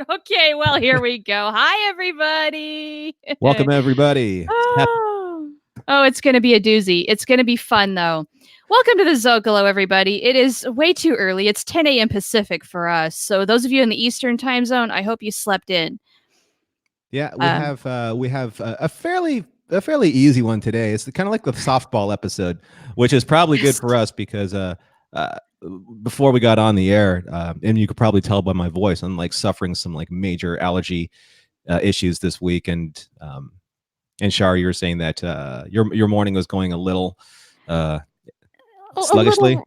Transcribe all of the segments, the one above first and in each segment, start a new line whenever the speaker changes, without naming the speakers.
Okay, well, here we go. Hi, everybody.
Welcome, everybody.
Oh, it's going to be a doozy. It's going to be fun, though. Welcome to the Zocalo, everybody. It is way too early. It's 10 a.m. Pacific for us. So those of you in the Eastern time zone, I hope you slept in.
Yeah, we have a fairly easy one today. It's kind of like the softball episode, which is probably good for us because before we got on the air, and you could probably tell by my voice, I'm like suffering some like major allergy issues this week, and Char, you were saying that your morning was going a little sluggishly.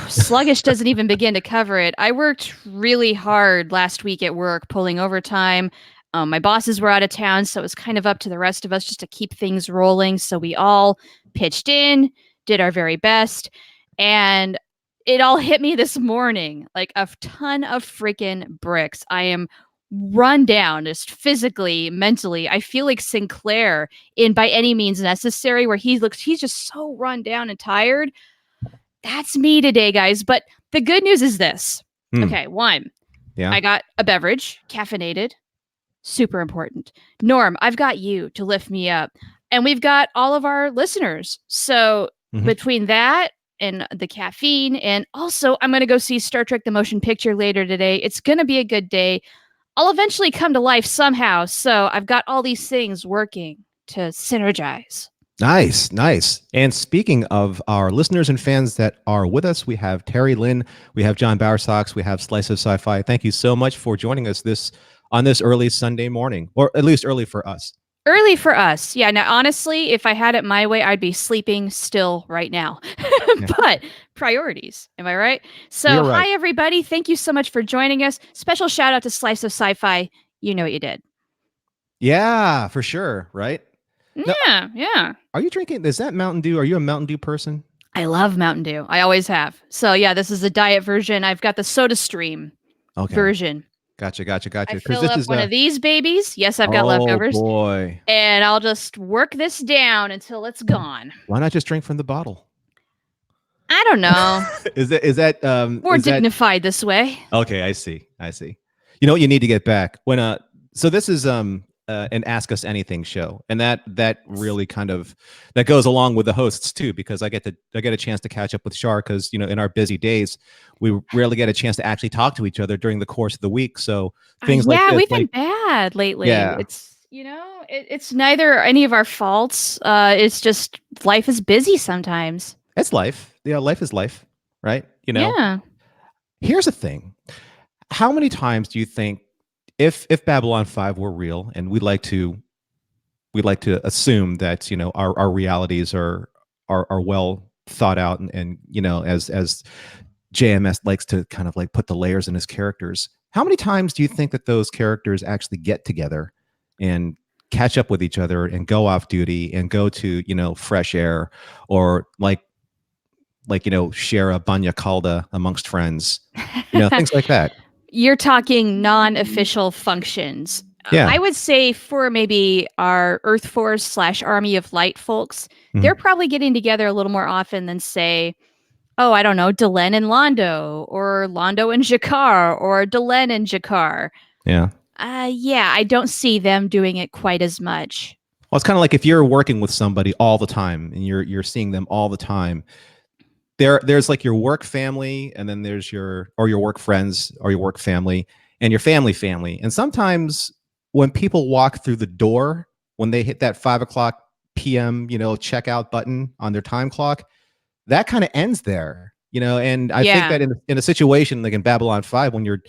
Sluggish doesn't even begin to cover it. I worked really hard last week at work, pulling overtime. My bosses were out of town, so it was kind of up to the rest of us just to keep things rolling. So we all pitched in, did our very best, and it all hit me this morning like a ton of freaking bricks. I am run down just physically, mentally. I feel like Sinclair in By Any Means Necessary, where he's just so run down and tired. That's me today, guys. But the good news is this. Okay, one.
Yeah.
I got a beverage, caffeinated. Super important. Norm, I've got you to lift me up. And we've got all of our listeners. So between that and the caffeine, and also I'm going to go see Star Trek The Motion Picture later today. It's going to be a good day. I'll eventually come to life somehow. So I've got all these things working to synergize.
Nice. And speaking of our listeners and fans that are with us, we have Terry Lynn, we have John Bowersox, we have Slice of Sci-Fi. Thank you so much for joining us on this early Sunday morning, or at least early for us.
Early for us. Yeah. Now, honestly, if I had it my way, I'd be sleeping still right now. But priorities. Am I right? So,
right.
Hi, everybody. Thank you so much for joining us. Special shout out to Slice of Sci-Fi. You know what you did.
Yeah, for sure. Right?
Yeah.
Are you drinking? Is that Mountain Dew? Are you a Mountain Dew person?
I love Mountain Dew. I always have. So, yeah, this is the diet version. I've got the Soda Stream version.
Gotcha.
I fill up one of these babies. Yes, I've got leftovers.
Oh, boy.
And I'll just work this down until it's gone.
Why not just drink from the bottle?
I don't know.
Is that
more dignified this way?
Okay, I see. You know what you need to get back when so this is an Ask Us Anything show, and that really kind of that goes along with the hosts too, because I get a chance to catch up with Char, because in our busy days we rarely get a chance to actually talk to each other during the course of the week. So things like this,
we've been bad lately.
Yeah.
It's neither any of our faults. It's just life is busy sometimes.
It's life. Yeah, life is life, right?
Yeah.
Here's the thing. How many times do you think, if Babylon 5 were real, and we'd like to assume that our realities are well thought out, and as JMS likes to kind of like put the layers in his characters, how many times do you think that those characters actually get together and catch up with each other and go off duty and go to fresh air, or like share a banya calda amongst friends, things like that?
You're talking non-official functions.
Yeah.
I would say for maybe our Earth Force / Army of Light folks, they're probably getting together a little more often than, say, I don't know, Delenn and Londo, or Londo and Jakar, or Delenn and Jakar.
Yeah.
I don't see them doing it quite as much.
Well, it's kind of like if you're working with somebody all the time and you're seeing them all the time. There's like your work family, and then there's your work friends, or your work family, and your family. And sometimes when people walk through the door, when they hit that 5:00 p.m. checkout button on their time clock, that kind of ends there. And I think that in a situation like in Babylon 5, when you're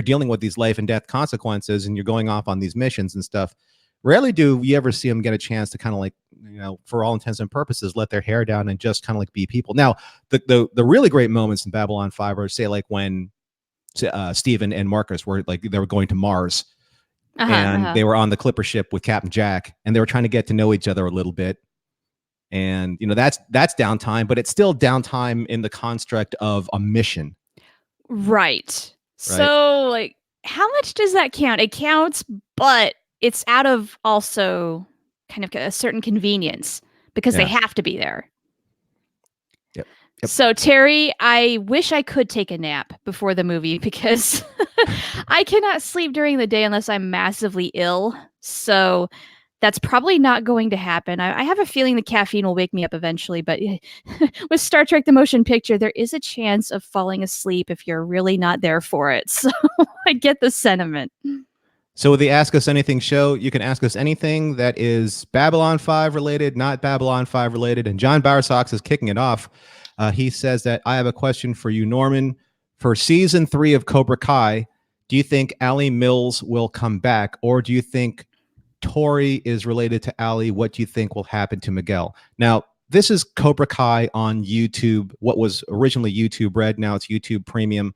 dealing with these life and death consequences and you're going off on these missions and stuff, rarely do you ever see them get a chance to kind of like, for all intents and purposes, let their hair down and just kind of like be people. Now, the really great moments in Babylon 5 are, say, like when Steven and Marcus were like, they were going to Mars, and they were on the Clipper ship with Captain Jack, and they were trying to get to know each other a little bit. And that's downtime, but it's still downtime in the construct of a mission.
Right. So, like, how much does that count? It counts, but it's out of also kind of a certain convenience, because they have to be there.
Yep. Yep.
So, Terry, I wish I could take a nap before the movie because I cannot sleep during the day unless I'm massively ill. So, that's probably not going to happen. I have a feeling the caffeine will wake me up eventually, but with Star Trek the Motion Picture, there is a chance of falling asleep if you're really not there for it. So, I get the sentiment.
So with the Ask Us Anything show, you can ask us anything that is Babylon 5 related, not Babylon 5 related. And John Bowersox is kicking it off. He says that I have a question for you, Norman. For season 3 of Cobra Kai, do you think Ali Mills will come back, or do you think Tori is related to Ali? What do you think will happen to Miguel? Now, this is Cobra Kai on YouTube. What was originally YouTube Red, now it's YouTube Premium.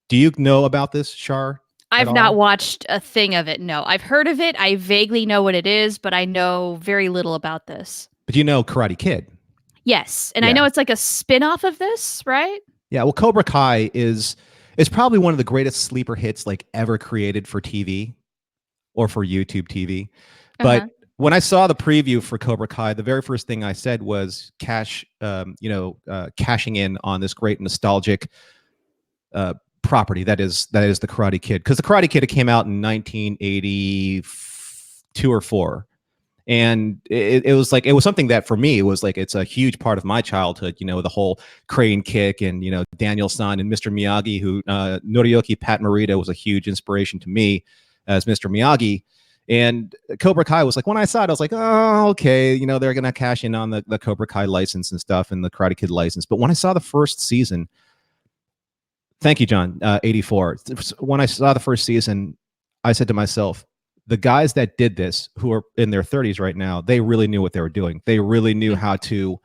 Do you know about this, Char?
I've not watched a thing of it. No, I've heard of it. I vaguely know what it is, but I know very little about this.
But you know Karate Kid.
Yes, and I know it's like a spin-off of this, right?
Yeah, well, Cobra Kai is probably one of the greatest sleeper hits like ever created for TV or for YouTube TV. But when I saw the preview for Cobra Kai, the very first thing I said was cashing in on this great nostalgic property that is the Karate Kid, because the Karate Kid came out in 1982 or 4, and it was something that for me was like, it's a huge part of my childhood. You know, the whole crane kick, and Daniel-san and Mr. Miyagi, who Noriyuki Pat Morita was a huge inspiration to me as Mr. Miyagi. And Cobra Kai was like, when I saw it, I was like, oh, okay, they're gonna cash in on the Cobra Kai license and stuff, and the Karate Kid license. But when I saw the first season, thank you, John, 84. When I saw the first season, I said to myself, the guys that did this, who are in their 30s right now, they really knew what they were doing. They really knew how to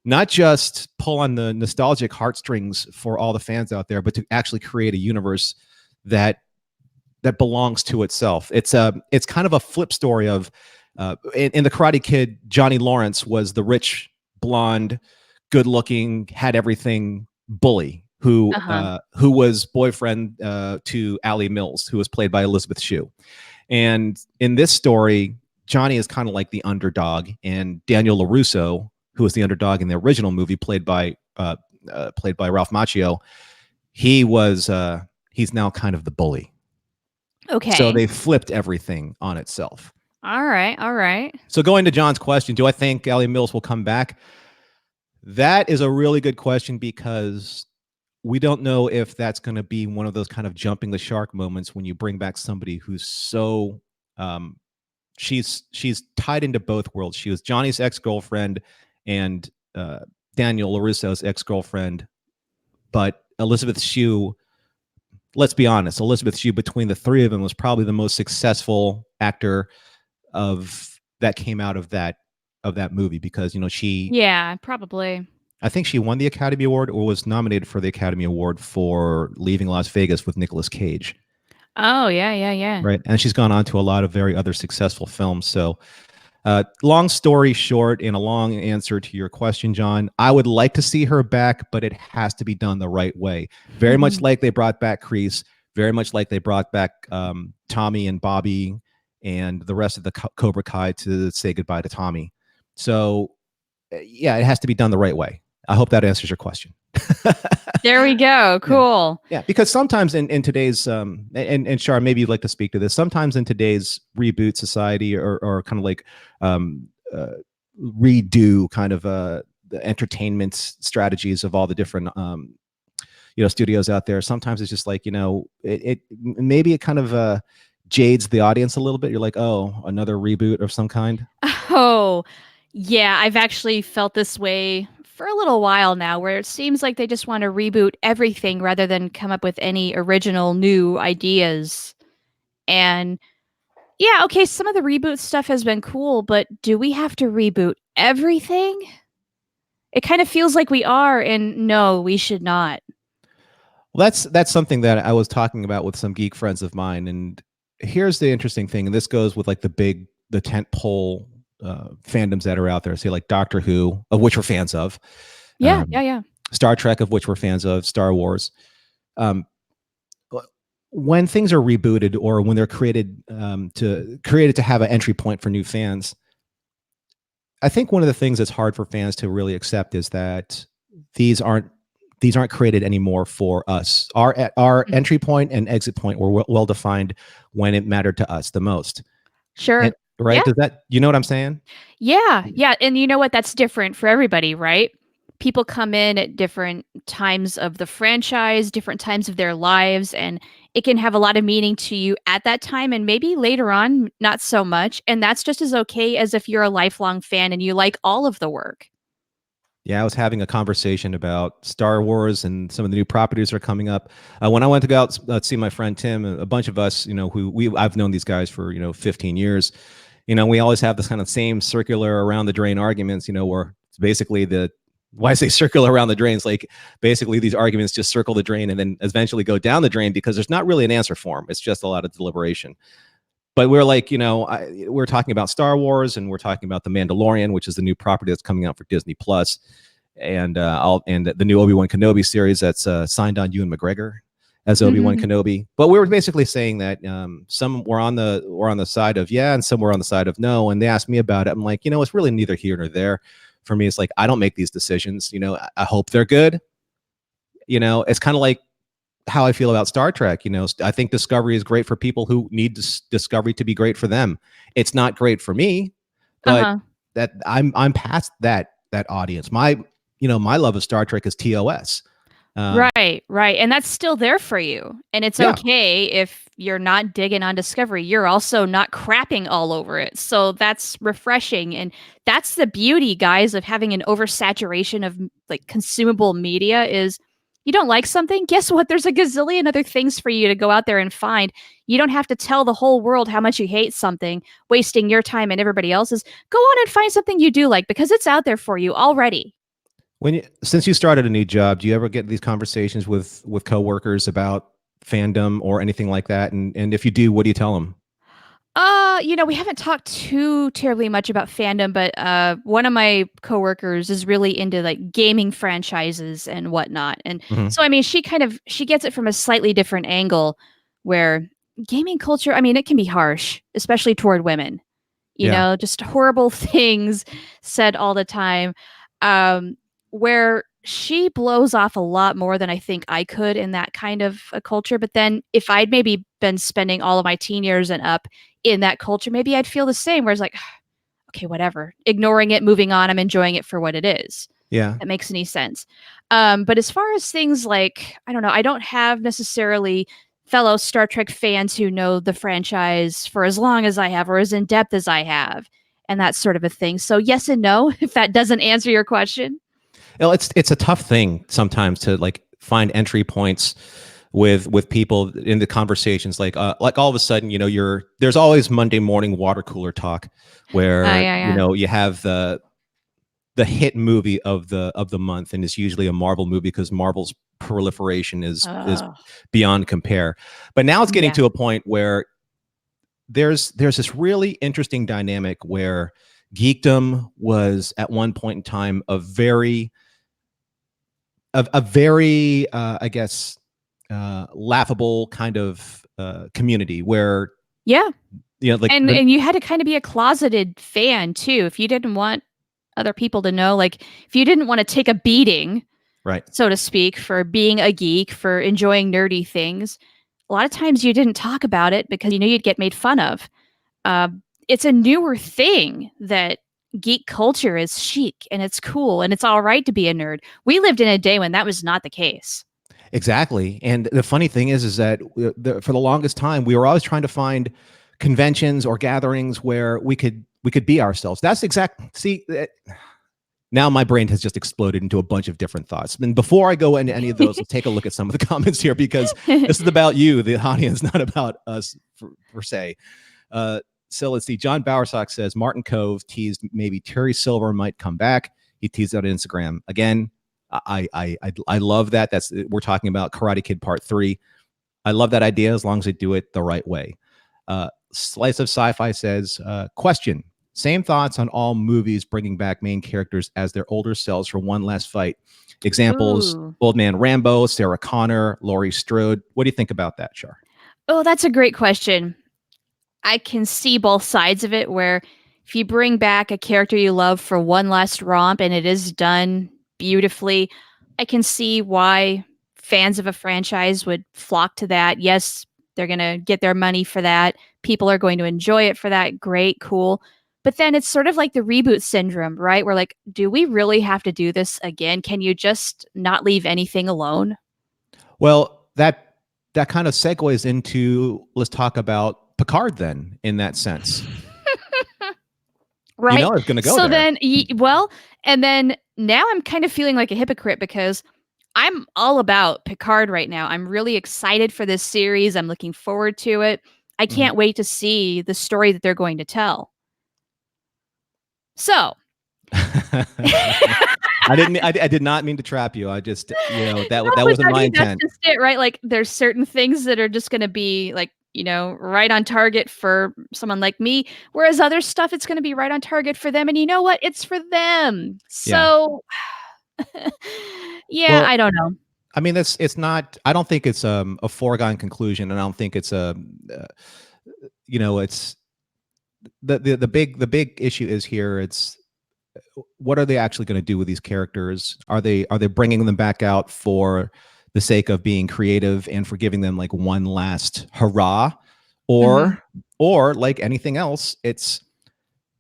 not just pull on the nostalgic heartstrings for all the fans out there, but to actually create a universe that belongs to itself. It's kind of a flip story of in the Karate Kid, Johnny Lawrence was the rich, blonde, good-looking, had everything bully who was boyfriend to Ali Mills, who was played by Elizabeth Shue. And in this story, Johnny is kind of like the underdog, and Daniel LaRusso, who was the underdog in the original movie, played by Ralph Macchio, he's now kind of the bully.
Okay.
So they flipped everything on itself.
All right.
So going to John's question, do I think Ali Mills will come back? That is a really good question, because we don't know if that's going to be one of those kind of jumping the shark moments when you bring back somebody who's so she's tied into both worlds. She was Johnny's ex-girlfriend and Daniel LaRusso's ex-girlfriend. But Elizabeth Shue, let's be honest, Elizabeth Shue, between the three of them, was probably the most successful actor that came out of that movie, because she
probably.
I think she won the Academy Award, or was nominated for the Academy Award for Leaving Las Vegas with Nicolas Cage.
Oh, yeah.
Right. And she's gone on to a lot of very other successful films. So long story short, and a long answer to your question, John, I would like to see her back, but it has to be done the right way. Very much like they brought back Kreese, very much like they brought back Tommy and Bobby and the rest of the Cobra Kai to say goodbye to Tommy. So, yeah, it has to be done the right way. I hope that answers your question.
There we go. Cool.
Yeah, because sometimes in today's and Char, maybe you'd like to speak to this. Sometimes in today's reboot society, or kind of like redo kind of the entertainment strategies of all the different studios out there. Sometimes it's just like it maybe it kind of jades the audience a little bit. You're like, oh, another reboot of some kind.
Oh, yeah. I've actually felt this way for a little while now, where it seems like they just want to reboot everything rather than come up with any original new ideas. And yeah, okay, some of the reboot stuff has been cool, but do we have to reboot everything? It kind of feels like we are, and no, we should not.
Well, that's something that I was talking about with some geek friends of mine, and here's the interesting thing, and this goes with like the tent pole fandoms that are out there, say like Doctor Who, of which we're fans of.
Yeah.
Star Trek, of which we're fans of. Star Wars. When things are rebooted, or when they're created to have an entry point for new fans, I think one of the things that's hard for fans to really accept is that these aren't created anymore for us. Our entry point and exit point were well defined when it mattered to us the most.
Sure.
And, right?
Yeah.
Does that, you know what I'm saying?
Yeah. Yeah. And you know what? That's different for everybody, right? People come in at different times of the franchise, different times of their lives, and it can have a lot of meaning to you at that time and maybe later on, not so much. And that's just as okay as if you're a lifelong fan and you like all of the work.
Yeah, I was having a conversation about Star Wars and some of the new properties that are coming up. When I went to go out see my friend Tim, a bunch of us, I've known these guys for 15 years. We always have this kind of same circular around the drain arguments. Where it's basically why I say circular around the drain is like basically these arguments just circle the drain and then eventually go down the drain because there's not really an answer for them. It's just a lot of deliberation. But we're like, we're talking about Star Wars and we're talking about The Mandalorian, which is the new property that's coming out for Disney Plus, and the new Obi-Wan Kenobi series that's signed on Ewan McGregor as Obi-Wan Kenobi. But we were basically saying that some were on the side of yeah, and some were on the side of no. And they asked me about it. I'm like, it's really neither here nor there. For me, it's like I don't make these decisions. I hope they're good. It's kind of like how I feel about Star Trek. I think Discovery is great for people who need Discovery to be great for them. It's not great for me, but that I'm past that audience. My love of Star Trek is TOS.
Right. And that's still there for you. And it's
Yeah.
okay if you're not digging on Discovery. You're also not crapping all over it. So that's refreshing. And that's the beauty, guys, of having an oversaturation of like consumable media is you don't like something? Guess what? There's a gazillion other things for you to go out there and find. You don't have to tell the whole world how much you hate something, wasting your time and everybody else's. Go on and find something you do like because it's out there for you already.
Since you started a new job, do you ever get these conversations with coworkers about fandom or anything like that? And if you do, what do you tell them?
We haven't talked too terribly much about fandom, but one of my coworkers is really into like gaming franchises and whatnot. And so I mean she gets it from a slightly different angle where gaming culture, I mean, it can be harsh, especially toward women. Just horrible things said all the time. Um, where she blows off a lot more than I think I could in that kind of a culture. But then if I'd maybe been spending all of my teen years and up in that culture, maybe I'd feel the same. Whereas like, okay, whatever, ignoring it, moving on. I'm enjoying it for what it is.
Yeah.
That makes any sense. But as far as things like, I don't know, I don't have necessarily fellow Star Trek fans who know the franchise for as long as I have or as in depth as I have and that sort of a thing. So yes and no, if that doesn't answer your question.
Well, it's a tough thing sometimes to like find entry points with people in the conversations. Like all of a sudden, there's always Monday morning water cooler talk where you have the hit movie of the month, and it's usually a Marvel movie because Marvel's proliferation is beyond compare. But now it's getting to a point where there's this really interesting dynamic where geekdom was at one point in time a very I guess laughable kind of community where like
and you had to kind of be a closeted fan too if you didn't want other people to know, like if you didn't want to take a beating,
right,
so to speak, for being a geek, for enjoying nerdy things, a lot of times you didn't talk about it because you knew you'd get made fun of. It's a newer thing that geek culture is chic and it's cool and it's all right to be a nerd. We lived in a day when that was not the case.
Exactly. And the funny thing is that for the longest time, we were always trying to find conventions or gatherings where we could be ourselves. That's now my brain has just exploded into a bunch of different thoughts. And before I go into any of those, let's take a look at some of the comments here because this is about you, the audience, not about us per se. So let's see. John Bowersock says Martin Cove teased maybe Terry Silver might come back. He teased on Instagram again. I love that. We're talking about Karate Kid Part 3. I love that idea as long as they do it the right way. Slice of Sci-Fi says, question. Same thoughts on all movies bringing back main characters as their older selves for one last fight. Examples, Old Man Rambo, Sarah Connor, Laurie Strode. What do you think about that, Char?
Oh, that's a great question. I can see both sides of it where if you bring back a character you love for one last romp and it is done beautifully, I can see why fans of a franchise would flock to that. Yes, they're going to get their money for that. People are going to enjoy it for that. Great, cool. But then it's sort of like the reboot syndrome, right? We're like, do we really have to do this again? Can you just not leave anything alone?
Well, that kind of segues into, let's talk about Picard then, in that sense.
Right.
It's going to go
so
there.
And then now I'm kind of feeling like a hypocrite because I'm all about Picard right now. I'm really excited for this series. I'm looking forward to it. I can't wait to see the story that they're going to tell. So
I did not mean to trap you. I just, that
No,
wasn't my intent.
That's just it, right? Like there's certain things that are just going to be like, right on target for someone like me, whereas other stuff it's going to be right on target for them. And you know what? It's for them. So
Well,
I don't know.
I mean, it's not. I don't think it's a foregone conclusion, and I don't think it's it's the big issue is here. It's what are they actually going to do with these characters? Are they bringing them back out for the sake of being creative and for giving them like one last hurrah, or like anything else, it's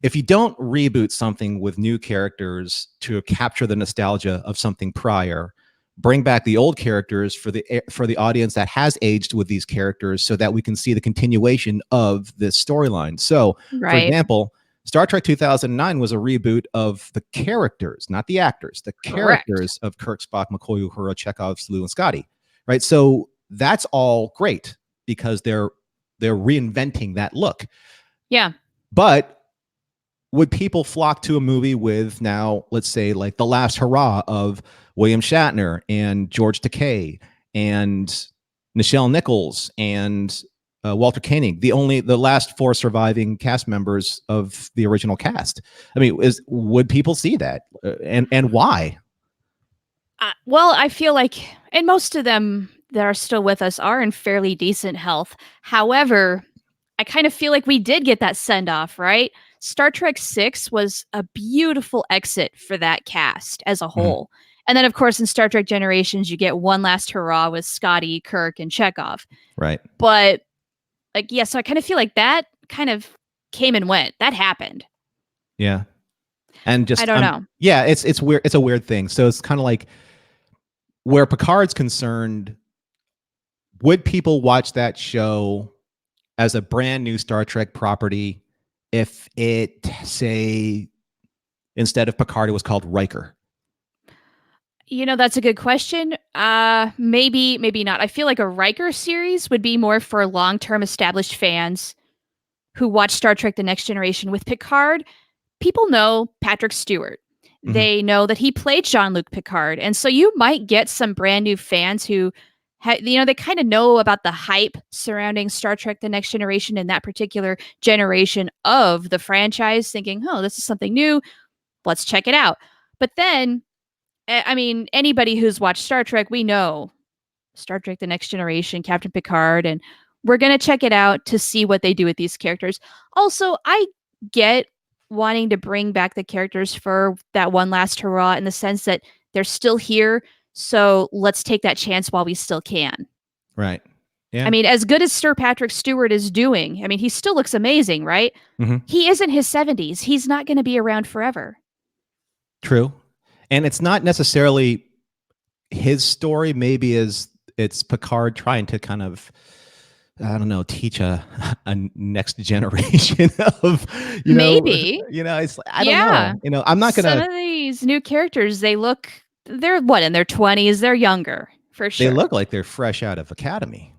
if you don't reboot something with new characters to capture the nostalgia of something prior, bring back the old characters for the audience that has aged with these characters so that we can see the continuation of this storyline. So, for example, Star Trek 2009 was a reboot of the characters, not the actors, the characters of Kirk, Spock, McCoy, Uhura, Chekhov, Sulu, and Scotty, right? So that's all great because they're reinventing that look.
Yeah.
But would people flock to a movie with now, let's say, like the last hurrah of William Shatner and George Takei and Nichelle Nichols and Walter Koenig, the last 4 surviving cast members of the original cast? I mean, would people see that, and why?
Well, I feel like, and most of them that are still with us are in fairly decent health. However, I kind of feel like we did get that send off, right? Star Trek 6 was a beautiful exit for that cast as a whole. And then, of course, in Star Trek Generations, you get one last hurrah with Scotty, Kirk, and Chekhov.
Right.
But, so I kind of feel like that kind of came and went. That happened.
Yeah. And just,
I don't know.
Yeah, it's weird. It's a weird thing. So it's kind of like where Picard's concerned, would people watch that show as a brand new Star Trek property if it, say, instead of Picard, it was called Riker?
That's a good question. Maybe not. I feel like a Riker series would be more for long-term established fans who watch Star Trek The Next Generation. With Picard, people know Patrick Stewart. They know that he played Jean-Luc Picard. And so you might get some brand new fans who they kind of know about the hype surrounding Star Trek The Next Generation and that particular generation of the franchise, thinking, oh, this is something new. Let's check it out. But then, I mean, anybody who's watched Star Trek, we know Star Trek The Next Generation, Captain Picard, and we're going to check it out to see what they do with these characters. Also, I get wanting to bring back the characters for that one last hurrah in the sense that they're still here. So let's take that chance while we still can.
Right. Yeah.
I mean, as good as Sir Patrick Stewart is doing, I mean, he still looks amazing, right? He is in his 70s. He's not going to be around forever.
True. And it's not necessarily his story. Maybe it's Picard trying to kind of, I don't know, teach a next generation of,
maybe,
it's, I don't know, I'm not going to.
Some of these new characters, they're what, in their 20s? They're younger for sure.
They look like they're fresh out of academy.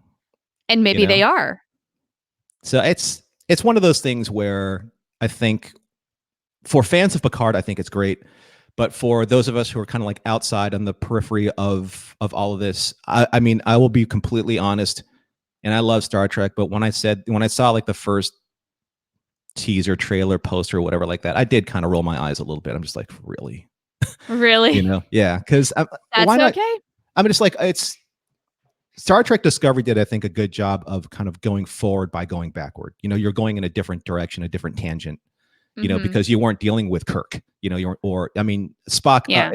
And maybe they are.
So it's one of those things where I think for fans of Picard, I think it's great. But for those of us who are kind of like outside on the periphery of all of this, I mean, I will be completely honest, and I love Star Trek, but when I saw like the first teaser, trailer, poster, or whatever like that, I did kind of roll my eyes a little bit. I'm just like, really?
Really?
Yeah, because
that's
why not?
Okay.
I'm just like, it's Star Trek Discovery did, I think, a good job of kind of going forward by going backward. You're going in a different direction, a different tangent. Because you weren't dealing with Kirk, Spock.
Yeah.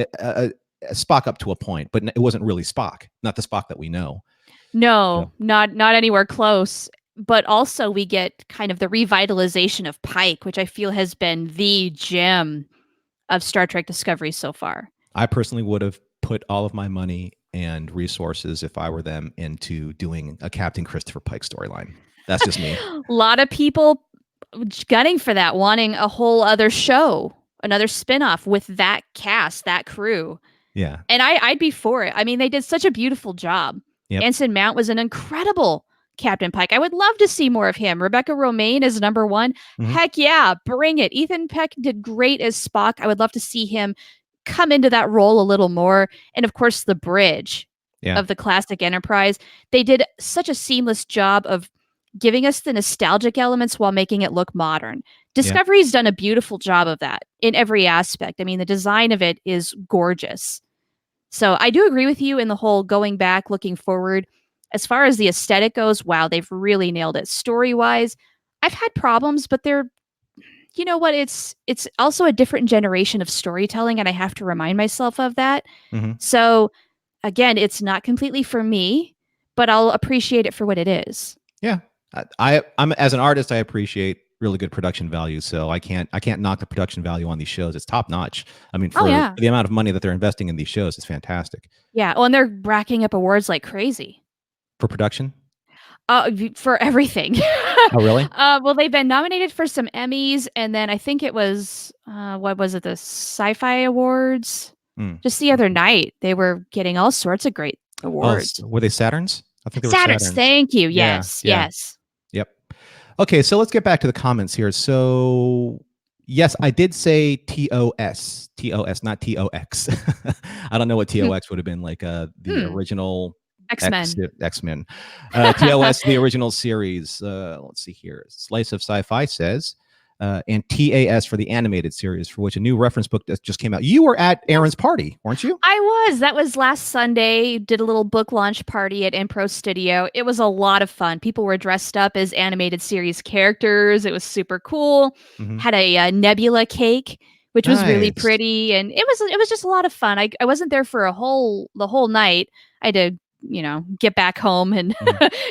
Spock up to a point, but it wasn't really Spock, not the Spock that we know.
No, not anywhere close. But also we get kind of the revitalization of Pike, which I feel has been the gem of Star Trek Discovery so far.
I personally would have put all of my money and resources, if I were them, into doing a Captain Christopher Pike storyline. That's just me.
A lot of people gunning for that, wanting a whole other show, another spinoff with that cast, that crew.
Yeah.
And I'd be for it. I mean, they did such a beautiful job.
Yep.
Anson Mount was an incredible Captain Pike. I would love to see more of him. Rebecca Romijn is number one.
Mhm.
Heck yeah, bring it. Ethan Peck did great as Spock. I would love to see him come into that role a little more. And of course, the bridge of the classic Enterprise. They did such a seamless job of giving us the nostalgic elements while making it look modern. Discovery's done a beautiful job of that in every aspect. I mean, the design of it is gorgeous. So I do agree with you in the whole going back, looking forward. As far as the aesthetic goes, wow, they've really nailed it. Story-wise, I've had problems, but they're, you know what? It's also a different generation of storytelling, and I have to remind myself of that.
Mm-hmm.
So again, it's not completely for me, but I'll appreciate it for what it is.
Yeah, I'm as an artist, I appreciate really good production value. So I can't knock the production value on these shows. It's top notch. I mean, for the amount of money that they're investing in these shows, it's fantastic.
Yeah. Oh, and they're racking up awards like crazy.
For production?
For everything.
Oh, really?
Well, they've been nominated for some Emmys, and then I think it was what was it, the Sci-Fi Awards? Just the other night, they were getting all sorts of great awards.
Oh, were they Saturns? I think they were
Saturns. Thank you. Yes. Yes.
Yep. Okay, so let's get back to the comments here. So yes, I did say TOS, not TOX. I don't know what TOX would have been like. The original X-Men. TOS, the original series. Let's see here. Slice of Sci-Fi says, and TAS for the animated series, for which a new reference book that just came out. You were at Aaron's party, weren't you?
I was. That was last Sunday. Did a little book launch party at Impro Studio. It was a lot of fun. People were dressed up as animated series characters. It was super cool. Mm-hmm. Had a Nebula cake, which was really pretty, and it was just a lot of fun. I wasn't there for the whole night. I had to, get back home and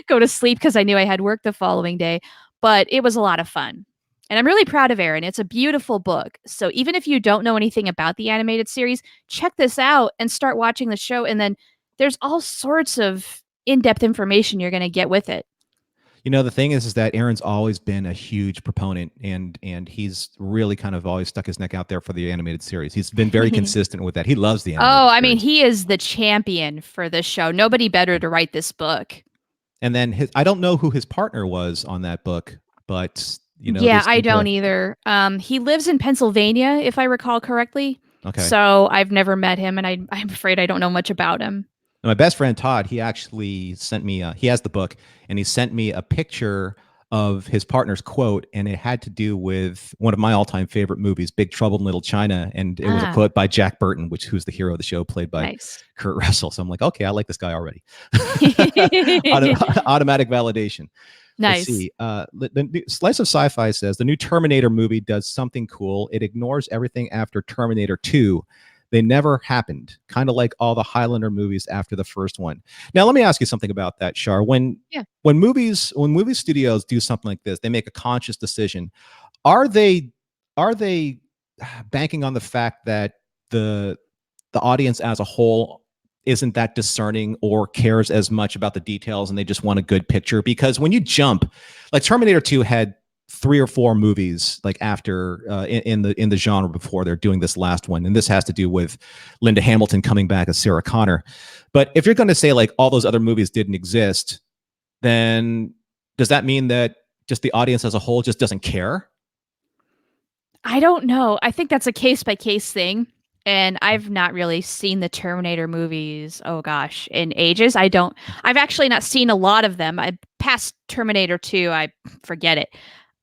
go to sleep because I knew I had work the following day. But it was a lot of fun. And I'm really proud of Aaron. It's a beautiful book. So even if you don't know anything about the animated series, check this out and start watching the show. And then there's all sorts of in-depth information you're going to get with it.
The thing is that Aaron's always been a huge proponent, and he's really kind of always stuck his neck out there for the animated series. He's been very consistent with that. He loves the animated series.
I mean, he is the champion for this show. Nobody better to write this book.
And then I don't know who his partner was on that book, but
I don't either. He lives in Pennsylvania, if I recall correctly.
Okay.
So I've never met him, and I'm afraid I don't know much about him.
My best friend Todd, he actually sent me. He has the book, and he sent me a picture of his partner's quote, and it had to do with one of my all-time favorite movies, Big Trouble in Little China, and it was a quote by Jack Burton, who's the hero of the show, played by Kurt Russell. So I'm like, okay, I like this guy already. Automatic validation.
Nice.
Let's see. The new Slice of Sci-Fi says the new Terminator movie does something cool. It ignores everything after Terminator 2. They never happened, kind of like all the Highlander movies after the first one. Now, let me ask you something about that, Char. When movie studios do something like this, they make a conscious decision. Are they banking on the fact that the audience as a whole isn't that discerning or cares as much about the details, and they just want a good picture? Because when you jump, like Terminator 2 had 3 or 4 movies like after in the genre before they're doing this last one, and this has to do with Linda Hamilton coming back as Sarah Connor. But if you're going to say like all those other movies didn't exist, then does that mean that just the audience as a whole just doesn't care?
I don't know. I think that's a case by case thing. And I've not really seen the Terminator movies, in ages. I've actually not seen a lot of them. I passed Terminator 2, I forget it.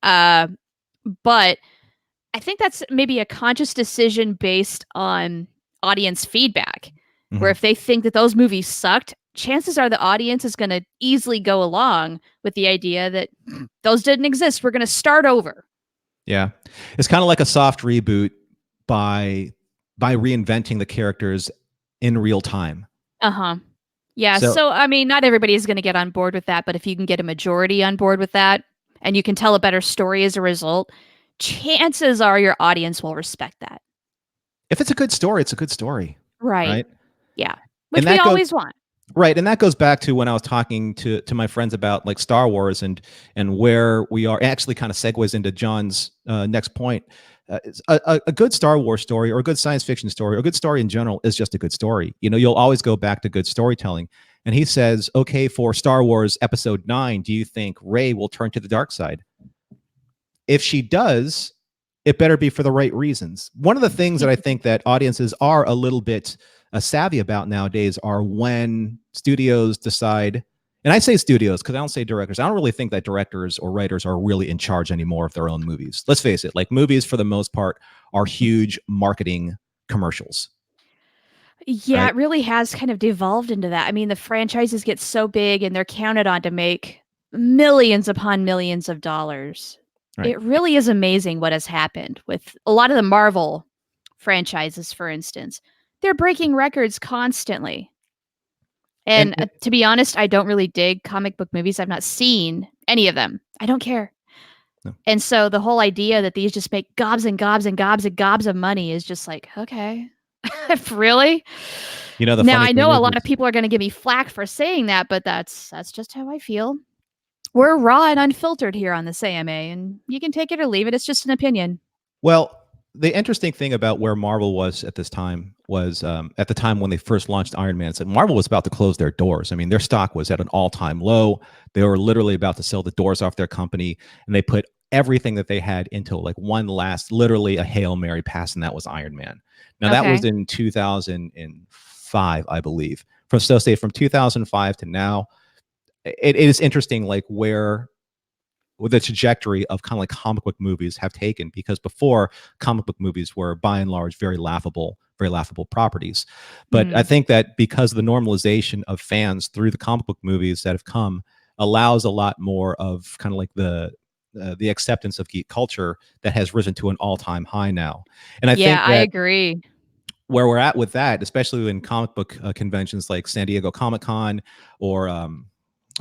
But I think that's maybe a conscious decision based on audience feedback, where if they think that those movies sucked, chances are the audience is going to easily go along with the idea that those didn't exist. We're going to start over.
Yeah. It's kind of like a soft reboot by reinventing the characters in real time.
Uh-huh. Yeah,
So
so I mean, not everybody is going to get on board with that, but if you can get a majority on board with that and you can tell a better story as a result, chances are your audience will respect that.
if it's a good story, it's a good story,
Right.
right?
Yeah.
And
Which we
that goes
always want.
right, and that goes back to when I was talking to my friends about like Star Wars and where we are. It actually kind of segues into John's next point. A good Star Wars story or a good science fiction story or a good story in general is just a good story. You know, you'll always go back to good storytelling. And he says, okay, for Star Wars Episode 9, do you think Rey will turn to the dark side? If she does, it better be for the right reasons. One of the things that I think that audiences are a little bit savvy about nowadays are when studios decide, and I say studios because I don't say directors. I don't really think that directors or writers are really in charge anymore of their own movies. Let's face it, like movies for the most part are huge marketing commercials,
Yeah,
right?
it really has kind of devolved into that. I mean, the franchises get so big and they're counted on to make millions upon millions of dollars.
Right.
It really is amazing what has happened with a lot of the Marvel franchises, for instance. They're breaking records constantly.
And
And to be honest, I don't really dig comic book movies. I've not seen any of them. I don't care.
no.
And so the whole idea that these just make gobs and gobs and gobs and gobs of money is just like, okay, really?
You know, the
Now
funny
I
thing
know a
is,
lot of people are going to give me flack for saying that, but that's just how I feel. We're raw and unfiltered here on this AMA, and you can take it or leave it. It's just an opinion.
well, the interesting thing about where Marvel was at this time was at the time when they first launched Iron Man, said Marvel was about to close their doors. I mean, their stock was at an all-time low. They were literally about to sell the doors off their company, and they put everything that they had into like one last, literally a Hail Mary pass, and that was Iron Man. Now, that was
Okay.
in 2005, I believe. Say from 2005 to now, it is interesting, like where with the trajectory of kind of like comic book movies have taken, because before comic book movies were by and large very laughable properties. But I
Mm.
think that because of the normalization of fans through the comic book movies that have come allows a lot more of kind of like the acceptance of geek culture that has risen to an all-time high now. And I
Yeah,
think
I
that
agree.
where we're at with that, especially in comic book conventions like San Diego Comic-Con or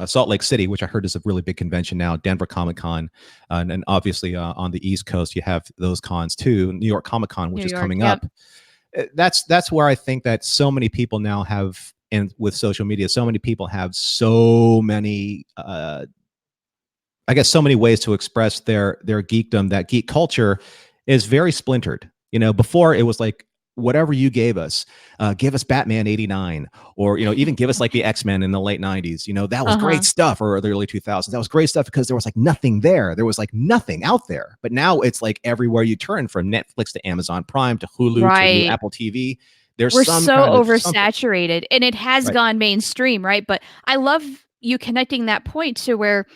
Salt Lake City, which I heard is a really big convention now, Denver Comic Con, and obviously on the East Coast you have those cons too, New York Comic Con, which
New
is
York.
coming
Yep.
up. That's where I think that so many people now have, and with social media, so many people have so many, I guess, so many ways to express their geekdom. That geek culture is very splintered. You know, before it was like whatever you gave us, give us Batman '89, or even give us like the X-Men in the late '90s. You know, that was
Uh-huh.
great stuff, or the early 2000s. That was great stuff because there was like nothing there. There was like nothing out there. But now it's like everywhere you turn, from Netflix to Amazon Prime to Hulu to new
Right.
Apple TV. There's
We're
some
so
kind of something.
oversaturated and it has
Right.
gone mainstream, right? But I love you connecting that point to where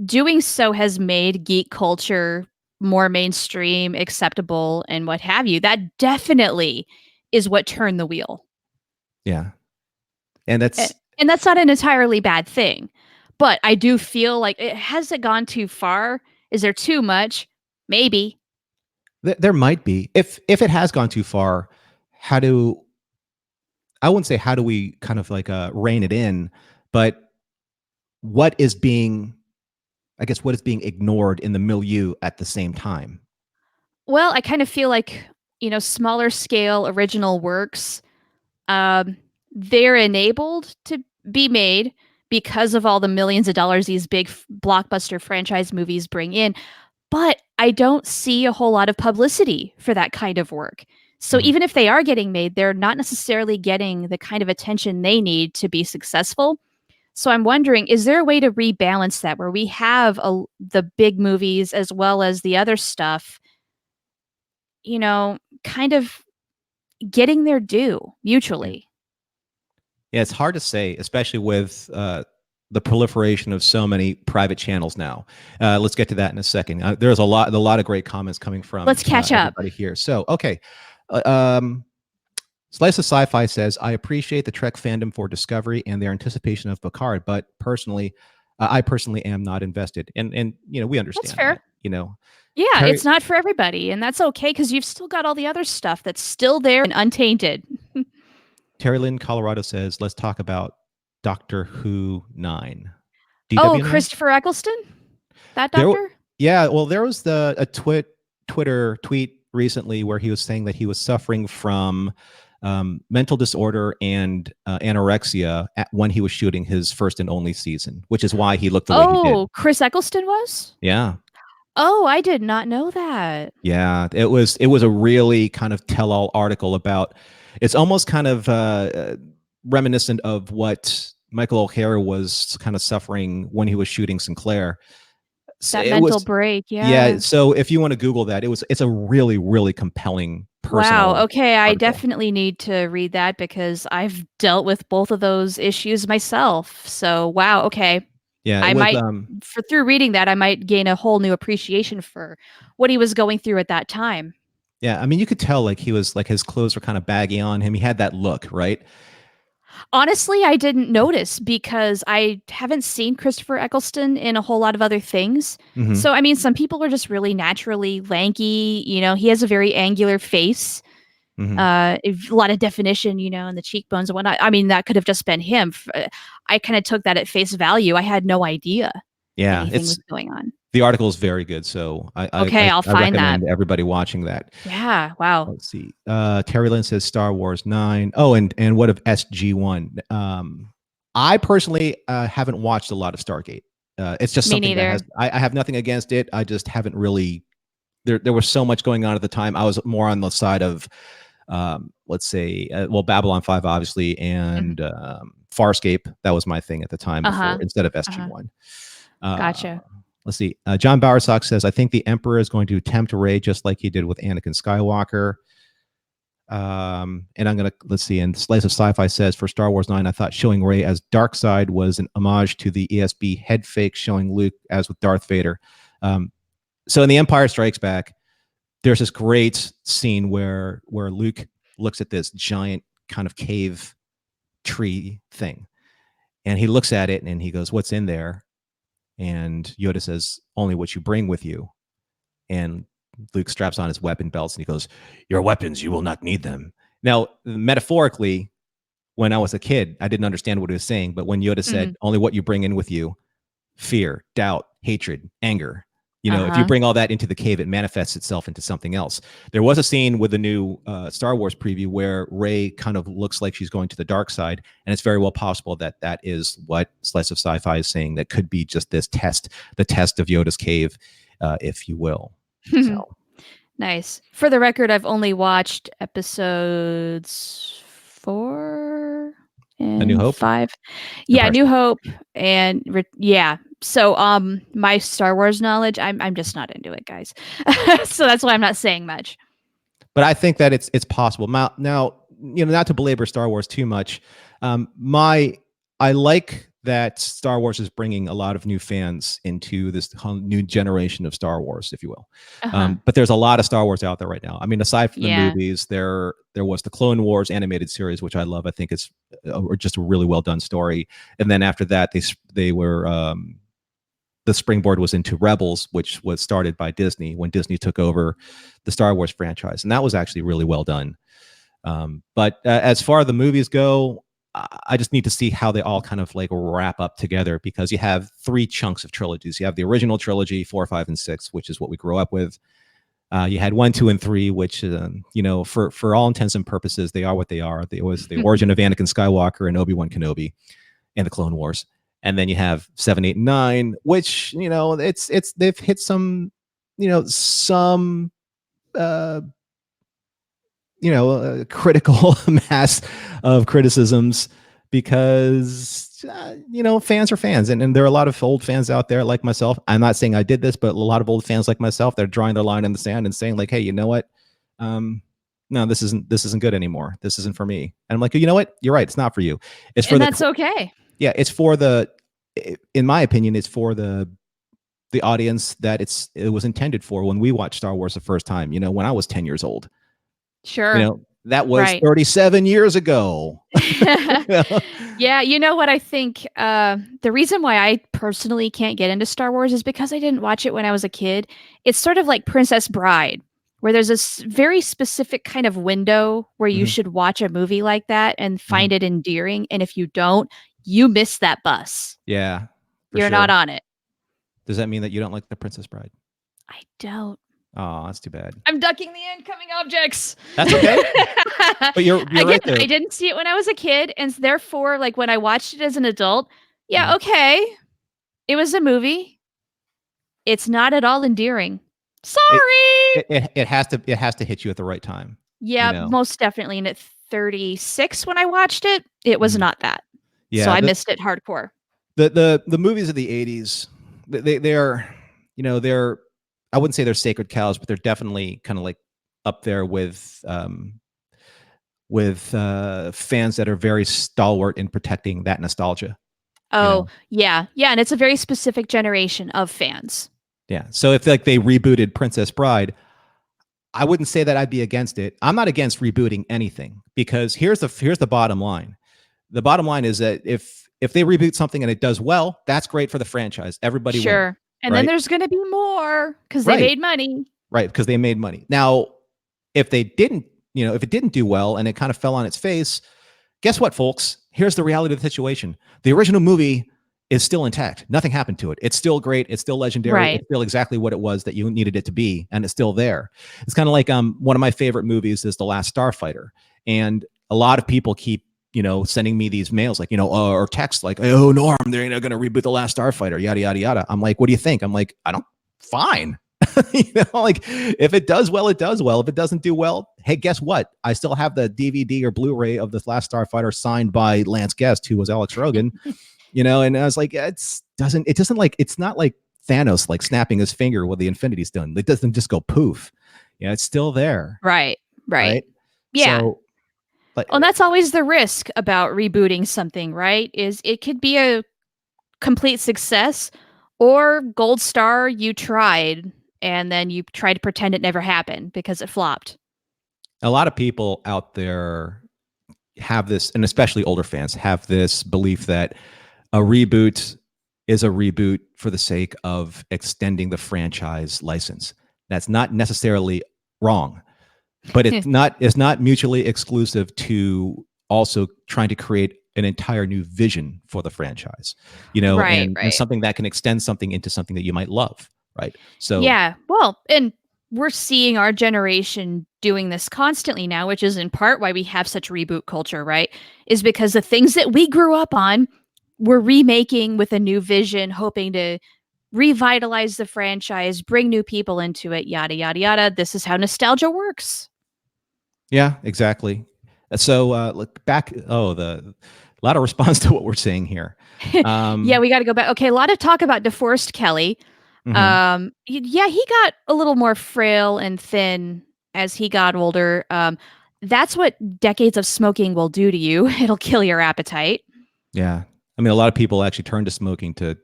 doing so has made geek culture more mainstream, acceptable, and what have you. That definitely is what turned the wheel.
Yeah. And
A-
that's
And that's not an entirely bad thing. But I do feel like it hasn't gone too far. Is there too much? Maybe.
there might be, if it has gone too far. How do I wouldn't say how do we kind of like rein it in, but what is being, I guess, what is being ignored in the milieu at the same time?
Well, I kind of feel like, smaller scale original works, um, they're enabled to be made because of all the millions of dollars these big blockbuster franchise movies bring in. But I don't see a whole lot of publicity for that kind of work. So
Mhm.
even if they are getting made, they're not necessarily getting the kind of attention they need to be successful. So I'm wondering, is there a way to rebalance that where we have the big movies as well as the other stuff, kind of getting their due
Yeah.
mutually?
Yeah, it's hard to say, especially with the proliferation of so many private channels now. Let's get to that in a second. There's a lot of great comments coming from
Let's catch up.
everybody here. So, okay. Uh, um, Slice of Sci-Fi says, I appreciate the Trek fandom for Discovery and their anticipation of Picard, but I personally am not invested. And we
That's
understand
fair.
that. You know,
Yeah,
Terry,
it's not for everybody, and that's okay because you've still got all the other stuff that's still there and untainted.
Terry Lynn, Colorado says, let's talk about Doctor Who 9.
Oh,
DW9?
Christopher Eccleston? That
There,
doctor?
yeah, well, there was a Twitter tweet recently where he was saying that he was suffering from mental disorder and anorexia when he was shooting his first and only season, which is why he looked the way he did.
Oh, Chris Eccleston was?
Yeah.
Oh, I did not know that.
Yeah, it was a really kind of tell-all article about. It's almost kind of reminiscent of what Michael O'Hara was kind of suffering when he was shooting Sinclair. So
That
it
mental
was,
break,
yeah.
yeah.
So if you want to Google that, it's a really really compelling
Wow.
personal
Okay, I
article.
definitely need to read that because I've dealt with both of those issues myself. So, wow, okay.
Yeah, it
I
was.
might for through reading that I might gain a whole new appreciation for what he was going through at that time.
Yeah, I mean, you could tell like he was like his clothes were kind of baggy on him. He had that look, right?
Honestly, I didn't notice because I haven't seen Christopher Eccleston in a whole lot of other things.
Mm-hmm.
So, I mean, some people are just really naturally lanky. He has a very angular face,
Mm-hmm.
a lot of definition, in the cheekbones and whatnot. I mean, that could have just been him. I kind of took that at face value. I had no idea
Yeah,
anything was
it's
going on.
the article is very good. So
Okay, I'll
I
find that.
recommend everybody watching that.
Yeah, wow.
Let's see. Terry Lynn says Star Wars 9. Oh, and what of SG1? I personally haven't watched a lot of Stargate. It's just
Me
something that
neither.
I have nothing against it. I just haven't really. There was so much going on at the time. I was more on the side of, let's say, Babylon 5, obviously,
Mhm.
and Farscape. That was my thing at the time before,
Uh-huh.
instead of
Uh-huh.
SG1. Uh,
Gotcha.
let's see. John Bowersock says, I think the Emperor is going to tempt Rey just like he did with Anakin Skywalker. And I'm gonna let's see. And Slice of Sci-Fi says for Star Wars 9, I thought showing Rey as Darkseid was an homage to the ESB head fake showing Luke as with Darth Vader. So in The Empire Strikes Back, there's this great scene where Luke looks at this giant kind of cave tree thing, and he looks at it and he goes, "What's in there?" And Yoda says, "Only what you bring with you." And Luke straps on his weapon belts and he goes, "Your weapons, you will not need them." Now, metaphorically, when I was a kid, I didn't understand what he was saying. But when Yoda said,
Mhm.
"Only what you bring in with you," fear, doubt, hatred, anger. If you
Uh-huh.
bring all that into the cave, it manifests itself into something else. There was a scene with the new Star Wars preview where Rey kind of looks like she's going to the dark side, and it's very well possible that that is what Slice of Sci-Fi is saying. That could be just this test, the test of Yoda's cave, if you will. So,
Nice. For the record, I've only watched episodes 4
A New
and
Hope,
5. Yeah,
Empire
New
Strikes
Hope and yeah. So, my Star Wars knowledge, I'm just not into it, guys. So that's why I'm not saying much.
But I think that it's possible. Now, not to belabor Star Wars too much. My I like that Star Wars is bringing a lot of new fans into this new generation of Star Wars, if you will.
Uh-huh.
But there's a lot of Star Wars out there right now. I mean, aside from the
Yeah.
movies, there was the Clone Wars animated series, which I love. I think it's just a really well done story. And then after that, they were the springboard was into Rebels, which was started by Disney when Disney took over the Star Wars franchise, and that was actually really well done. But as far as the movies go, I just need to see how they all kind of like wrap up together, because you have three chunks of trilogies. You have the original trilogy, 4, 5, and 6, which is what we grew up with. You had 1, 2, and 3, which for all intents and purposes, they are what they are. It was the origin of Anakin Skywalker and Obi-Wan Kenobi, and the Clone Wars. And then you have 7, 8, and 9, which it's they've hit some some critical mass of criticisms, because fans are fans, and there are a lot of old fans out there like myself. I'm not saying I did this, but a lot of old fans like myself, they're drawing their line in the sand and saying like, hey, you know what, no, this isn't good anymore, this isn't for me. And I'm like, you know what, you're right, it's not for you. It's for
And
the
that's okay.
Yeah, it's for the, in my opinion, it's for the audience that it was intended for when we watched Star Wars the first time, when I was 10 years old.
Sure.
That was
Right.
37 years ago.
Yeah, you know what I think? The reason why I personally can't get into Star Wars is because I didn't watch it when I was a kid. It's sort of like Princess Bride, where there's a very specific kind of window where you should watch a movie like that and find it endearing. And if you don't, you miss that bus.
Yeah.
You're not on it.
Does that mean that you don't like The Princess Bride?
I don't.
Oh, that's too bad.
I'm ducking the incoming objects.
That's okay. But you're
Again,
right there.
I didn't see it when I was a kid, and therefore, like when I watched it as an adult, yeah, okay, it was a movie. It's not at all endearing. Sorry.
It has to hit you at the right time.
Yeah,
you know?
most definitely. And at 36, when I watched it, it was not that.
Yeah,
so I missed it hardcore.
The movies of the 80s, they're they're, I wouldn't say they're sacred cows, but they're definitely kind of like up there with fans that are very stalwart in protecting that nostalgia.
Oh, yeah. Yeah, and it's a very specific generation of fans.
Yeah. So if like they rebooted Princess Bride, I wouldn't say that I'd be against it. I'm not against rebooting anything, because here's the bottom line. The bottom line is that if they reboot something and it does well, that's great for the franchise. Everybody wins.
And then there's going to be more because they made money.
Right, because they made money. Now, if they didn't, if it didn't do well and it kind of fell on its face, guess what, folks? Here's the reality of the situation. The original movie is still intact. Nothing happened to it. It's still great. It's still legendary.
Right.
It's still exactly what it was that you needed it to be, and it's still there. It's kind of like one of my favorite movies is The Last Starfighter, and a lot of people keep sending me these mails like or texts like, "Oh, Norm, they're going to reboot The Last Starfighter, yada yada yada." I'm like, "What do you think?" I'm like, "I don't. Fine." Like if it does well, it does well. If it doesn't do well, hey, guess what? I still have the DVD or Blu-ray of The Last Starfighter signed by Lance Guest, who was Alex Rogan. And I was like, it's not like Thanos like snapping his finger with the Infinity Stone. It doesn't just go poof. It's still there.
Right. Yeah.
So,
and that's always the risk about rebooting something, right? Is it could be a complete success or gold star, you tried and then you try to pretend it never happened because it flopped.
A lot of people out there have this, and especially older fans have this belief that a reboot is a reboot for the sake of extending the franchise license. That's not necessarily wrong, but it's not mutually exclusive to also trying to create an entire new vision for the franchise, and something that can extend something into something that you might love. Right. So,
yeah, well, and we're seeing our generation doing this constantly now, which is in part why we have such reboot culture, right? Is because the things that we grew up on, we're remaking with a new vision, hoping to revitalize the franchise, bring new people into it, yada, yada, yada. This is how nostalgia works.
Yeah, exactly. So look back. A lot of response to what we're saying here.
Yeah, we got to go back. Okay, a lot of talk about DeForest Kelly. Yeah, he got a little more frail and thin as he got older. That's what decades of smoking will do to you. It'll kill your appetite.
Yeah. I mean, a lot of people actually turn to smoking to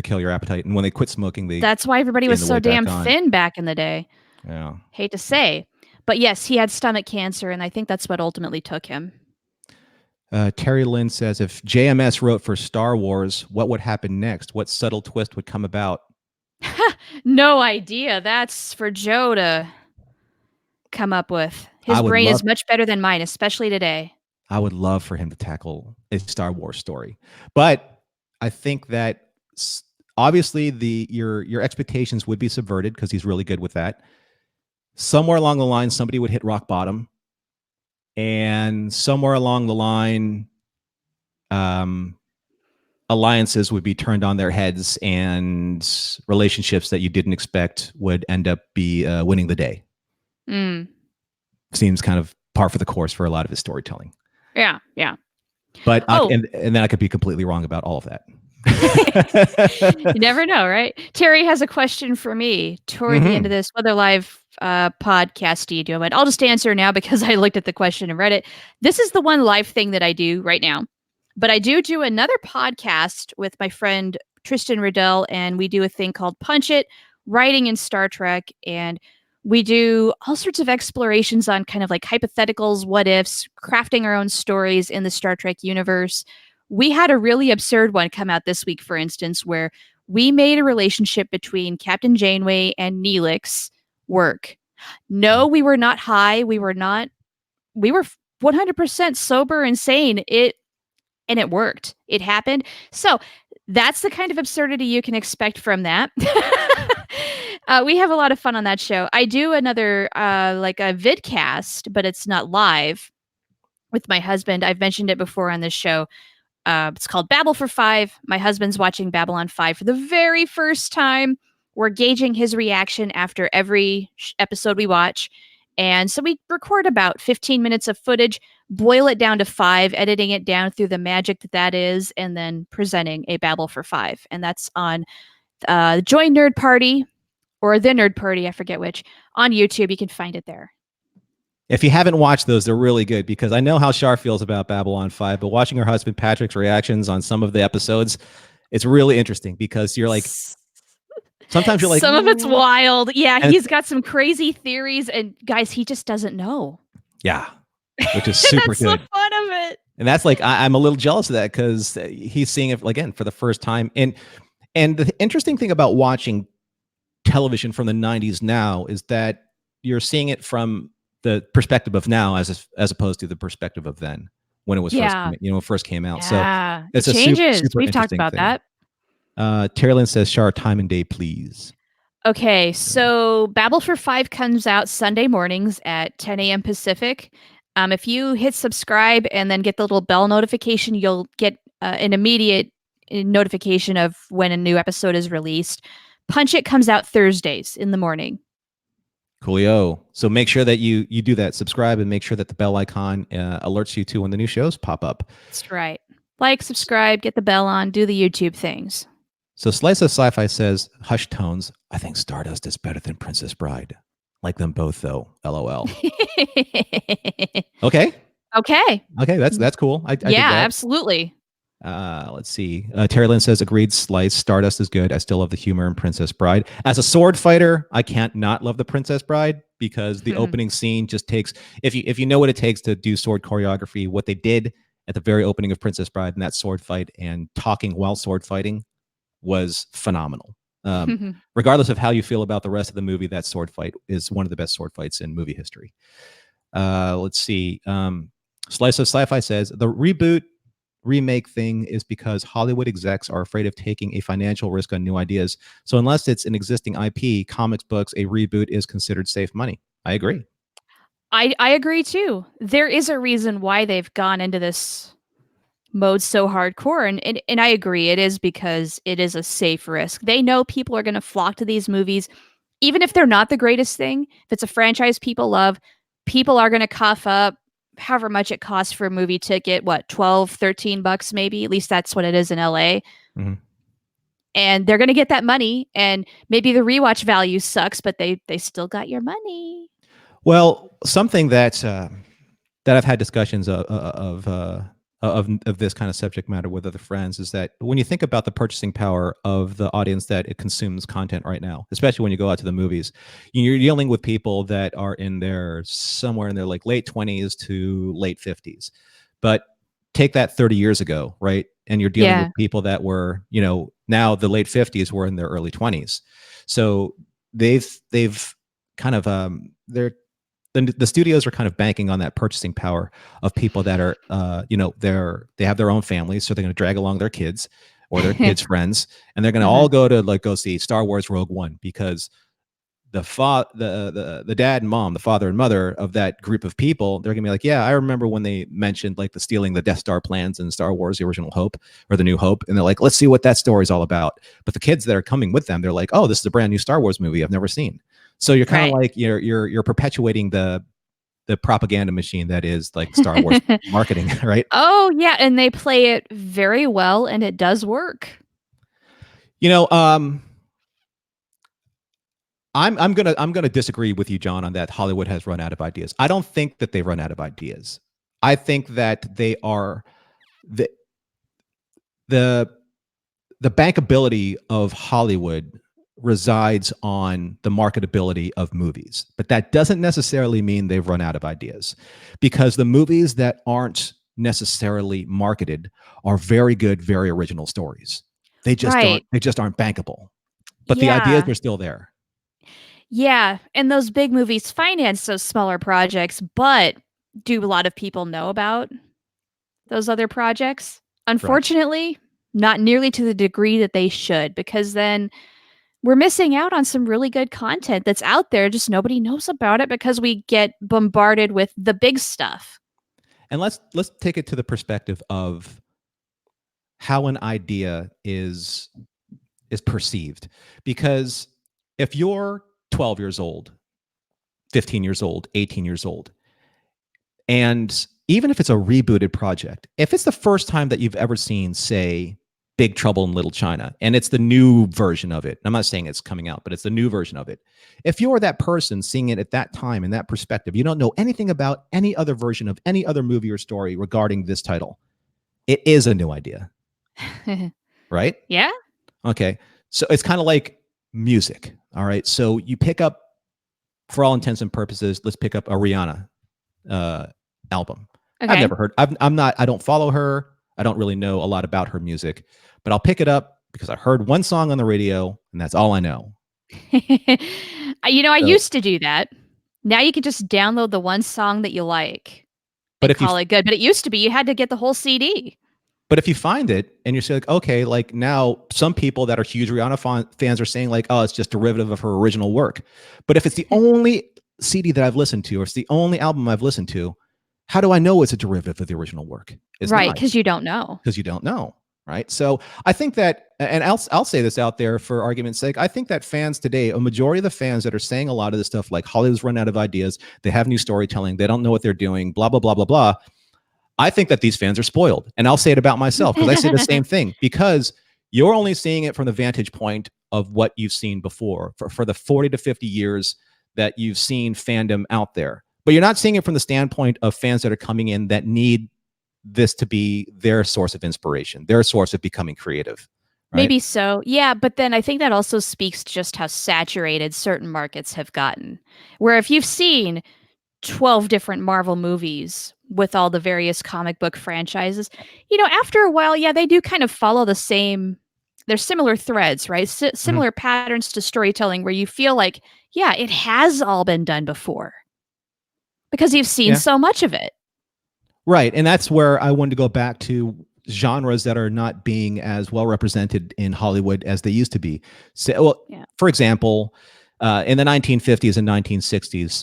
kill your appetite. And when they quit smoking, that's
why everybody was so damn thin back in the day.
Yeah.
Hate to say. But yes, he had stomach cancer, and I think that's what ultimately took him.
Terry Lynn says, if JMS wrote for Star Wars, what would happen next? What subtle twist would come about?
No idea. That's for Joe to come up with. His brain is much better than mine, especially today.
I would love for him to tackle a Star Wars story. But I think that obviously your expectations would be subverted because he's really good with that. Somewhere along the line, somebody would hit rock bottom. And somewhere along the line, alliances would be turned on their heads, and relationships that you didn't expect would end up winning the day. Seems kind of par for the course for a lot of his storytelling.
Yeah.
But and then I could be completely wrong about all of that.
You never know, right? Terry has a question for me toward the end of this. Whether live podcast do you do? But I'll just answer now because I looked at the question and read it. This is the one live thing that I do right now. But I do another podcast with my friend Tristan Riddell, and we do a thing called Punch It, writing in Star Trek, and we do all sorts of explorations on kind of like hypotheticals, what ifs, crafting our own stories in the Star Trek universe. We had a really absurd one come out this week, for instance, where we made a relationship between Captain Janeway and Neelix work. No, we were not high. We were not. We were 100% sober and sane. And it worked. It happened. So that's the kind of absurdity you can expect from that. We have a lot of fun on that show. I do another like a vidcast, but it's not live with my husband. I've mentioned it before on this show. It's called Babel for Five. My husband's watching Babylon 5 for the very first time. We're gauging his reaction after every episode we watch. And so we record about 15 minutes of footage, boil it down to 5, editing it down through the magic that is, and then presenting a Babel for 5. And that's on Join Nerd Party or The Nerd Party, I forget which, on YouTube. You can find it there.
If you haven't watched those, they're really good because I know how Char feels about Babylon 5, but watching her husband Patrick's reactions on some of the episodes, it's really interesting because you're like, sometimes you're like,
some of it's wild. Yeah,
and
he's got some crazy theories, and guys, he just doesn't know.
Yeah, which is super
that's
good.
The fun of it.
And that's like, I'm a little jealous of that because he's seeing it again for the first time. And the interesting thing about watching television from the 90s now is that you're seeing it from the perspective of now as opposed to the perspective of then when it was first came out.
Yeah.
So it's
it changes.
Super
We've talked about
thing.
that.
Terry Lynn says, Char, time and day, please.
Okay, so Babel for 5 comes out Sunday mornings at 10 a.m. Pacific. If you hit subscribe and then get the little bell notification, you'll get an immediate notification of when a new episode is released. Punch It comes out Thursdays in the morning.
Coolio. So make sure that you do that, subscribe, and make sure that the bell icon alerts you to when the new shows pop up.
That's right. Like, subscribe, get the bell on, do the YouTube things.
So Slice of Sci-Fi says, hush tones, I think Stardust is better than Princess Bride. Like them both, though. LOL. Okay.
Okay.
That's cool. I dig that.
Absolutely.
Let's see. Terry Lynn says, agreed, Slice. Stardust is good. I still love the humor in Princess Bride. As a sword fighter, I can't not love the Princess Bride because the opening scene just takes, if you know what it takes to do sword choreography, what they did at the very opening of Princess Bride and that sword fight and talking while sword fighting was phenomenal. Regardless of how you feel about the rest of the movie, that sword fight is one of the best sword fights in movie history. Let's see. Slice of Sci-Fi says, the reboot remake thing is because Hollywood execs are afraid of taking a financial risk on new ideas. So unless it's an existing IP, comics books, a reboot is considered safe money. I agree.
I agree too. There is a reason why they've gone into this mode so hardcore, and I agree. It is because it is a safe risk. They know people are going to flock to these movies, even if they're not the greatest thing. If it's a franchise people love, people are going to cough up however much it costs for a movie ticket, what, $12-13 maybe, at least that's what it is in LA. And they're going to get that money, and maybe the rewatch value sucks, but they still got your money.
Well, something that I've had discussions of this kind of subject matter with other friends is that when you think about the purchasing power of the audience that it consumes content right now, especially when you go out to the movies, you're dealing with people that are somewhere in their like late 20s to late 50s. But take that 30 years ago, right? And you're dealing with people that were, now the late 50s were in their early 20s. So they've kind of the studios are kind of banking on that purchasing power of people that are, they have their own families, so they're going to drag along their kids or their kids' friends, and they're going to all go see Star Wars Rogue One because the dad and mom, the father and mother of that group of people, they're going to be like, yeah, I remember when they mentioned like the stealing the Death Star plans in Star Wars: The Original Hope or The New Hope, and they're like, let's see what that story's all about. But the kids that are coming with them, they're like, oh, this is a brand new Star Wars movie I've never seen. So you're kind of like you're perpetuating the propaganda machine that is like Star Wars marketing, right?
Oh yeah, and they play it very well, and it does work.
I'm gonna disagree with you, John, on that. Hollywood has run out of ideas. I don't think that they've run out of ideas. I think that they are the bankability of Hollywood resides on the marketability of movies, but that doesn't necessarily mean they've run out of ideas, because the movies that aren't necessarily marketed are very good, very original stories. They just aren't bankable, but the ideas are still there.
Yeah, and those big movies finance those smaller projects, but do a lot of people know about those other projects?
Right.
Unfortunately, not nearly to the degree that they should, because then we're missing out on some really good content that's out there. Just nobody knows about it because we get bombarded with the big stuff.
And let's take it to the perspective of how an idea is perceived. Because if you're 12 years old, 15 years old, 18 years old, and even if it's a rebooted project, if it's the first time that you've ever seen, say, Big Trouble in Little China, and it's the new version of it, I'm not saying it's coming out, but it's the new version of it. If you're that person seeing it at that time in that perspective, you don't know anything about any other version of any other movie or story regarding this title. It is a new idea, right?
Yeah?
Okay. So it's kind of like music. All right. So you pick up, for all intents and purposes, let's pick up a Rihanna album. I've
Okay.
never heard. I don't follow her. I don't really know a lot about her music, but I'll pick it up because I heard one song on the radio, and that's all I know.
I
So,
used to do that. Now you can just download the one song that you like
but
and
if you
call it good. But it used to be you had to get the whole CD.
but if you find it and you're like, okay, like now some people that are huge Rihanna fans are saying like, oh, it's just derivative of her original work. But if it's the only CD that I've listened to, or it's the only album I've listened to, how do I know it's a derivative of the original work? It's
Right,
not,
because you don't know.
because you don't know, right? So I think that, and I'll say this out there for argument's sake, I think that fans today, a majority of the fans that are saying a lot of this stuff, like Hollywood's run out of ideas, they have new storytelling, they don't know what they're doing, blah, blah, blah, blah, blah. I think that these fans are spoiled. And I'll say it about myself because I say the same thing, because you're only seeing it from the vantage point of what you've seen before for the 40 to 50 years that you've seen fandom out there. But you're not seeing it from the standpoint of fans that are coming in that need this to be their source of inspiration, their source of becoming creative. Right?
Maybe so. Yeah, but then I think that also speaks to just how saturated certain markets have gotten. Where if you've seen 12 different Marvel movies with all the various comic book franchises, after a while, yeah, they do kind of follow the same, there's similar threads, right?
Mhm.
Similar patterns to storytelling where you feel like, yeah, it has all been done before because you've seen
Yeah.
so much of it.
Right. And that's where I wanted to go back to genres that are not being as well represented in Hollywood as they used to be. So, well,
Yeah.
for example, in the 1950s and 1960s,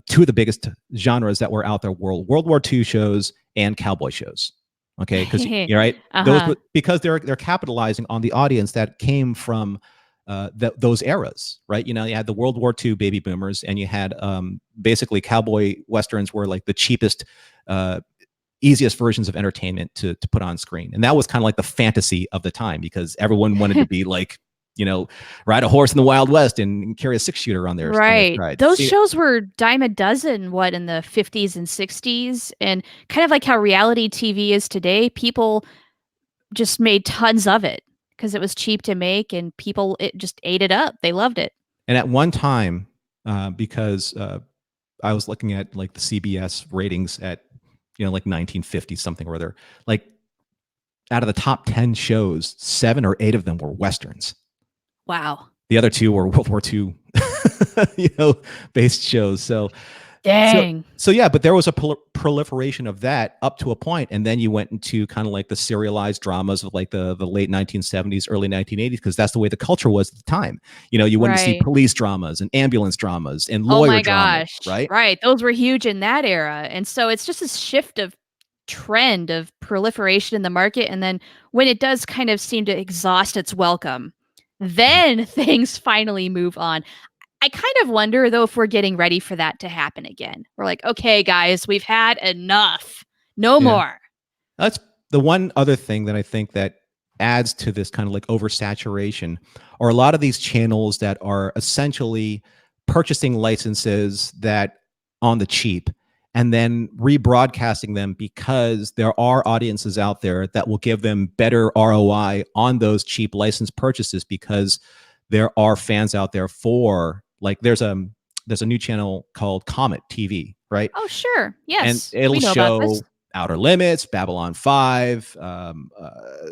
two of the biggest genres that were out there were World War II shows and cowboy shows. Okay, because you're right, those
Uh-huh.
because they're capitalizing on the audience that came from those eras, right? You had the World War II baby boomers, and you had basically cowboy westerns were like the cheapest, easiest versions of entertainment to put on screen, and that was kind of like the fantasy of the time because everyone wanted to be like, ride a horse in the Wild West and carry a 6-shooter on their
Right.
stride.
Those
See,
shows were dime a dozen, what, in the 50s and 60s? And kind of like how reality TV is today, people just made tons of it because it was cheap to make and people it just ate it up. They loved it.
and at one time, because I was looking at like the CBS ratings at like 1950 something or other, like out of the top 10 shows, 7 or 8 of them were westerns.
Wow.
The other 2 were World War II, based shows. So
Dang.
yeah, but there was a proliferation of that up to a point, and then you went into kind of like the serialized dramas of like the late 1970s, early 1980s, because that's the way the culture was at the time. You went to see
Right.
police dramas and ambulance dramas and
Oh
lawyer
my
dramas,
gosh.
right?
Right. Those were huge in that era. And so it's just this shift of trend of proliferation in the market. And then when it does kind of seem to exhaust its welcome, then things finally move on. I kind of wonder though if we're getting ready for that to happen again. We're like, okay, guys, we've had enough. No
Yeah.
more.
That's the one other thing that I think that adds to this kind of like oversaturation, or a lot of these channels that are essentially purchasing licenses that on the cheap and then rebroadcasting them because there are audiences out there that will give them better ROI on those cheap license purchases, because there are fans out there for, like, there's a new channel called Comet TV, right?
Oh, sure.
And
Yes.
it'll
We know about
show
this.
Outer Limits, Babylon 5,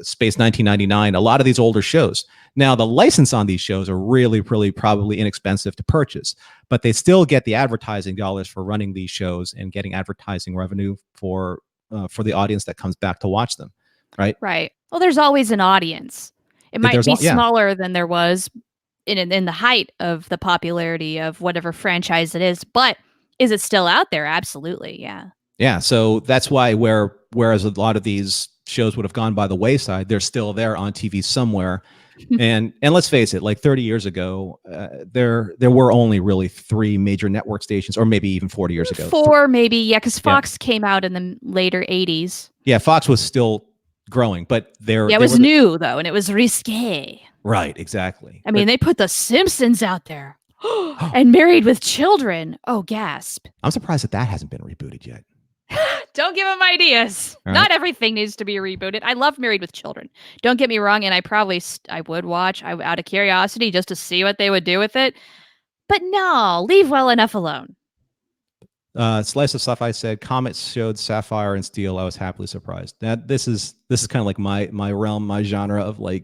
Space 1999, a lot of these older shows. Now, the license on these shows are really, really probably inexpensive to purchase, but they still get the advertising dollars for running these shows and getting advertising revenue for the audience that comes back to watch them, right?
Right. Well, there's always an audience. It might be
Yeah.
smaller than there was in the height of the popularity of whatever franchise it is, but is it still out there? Absolutely, yeah.
Yeah, so that's why whereas a lot of these shows would have gone by the wayside, they're still there on TV somewhere. And let's face it, like 30 years ago, there were only really 3 major network stations, or maybe even 40 years ago.
4 maybe, yeah, because Fox came out in the later 80s.
Yeah, Fox was still growing, but
it was new though, and it was risque.
Right, exactly.
I mean, they put The Simpsons out there, and Married with Children. Oh, gasp!
I'm surprised that hasn't been rebooted yet.
Don't give them ideas. Right. Not everything needs to be rebooted. I love Married with Children. Don't get me wrong, and I would watch out of curiosity just to see what they would do with it. But no, leave well enough alone.
Slice of Sci-Fi said, Comets showed Sapphire and Steel. I was happily surprised. This is kind of like my realm, my genre of like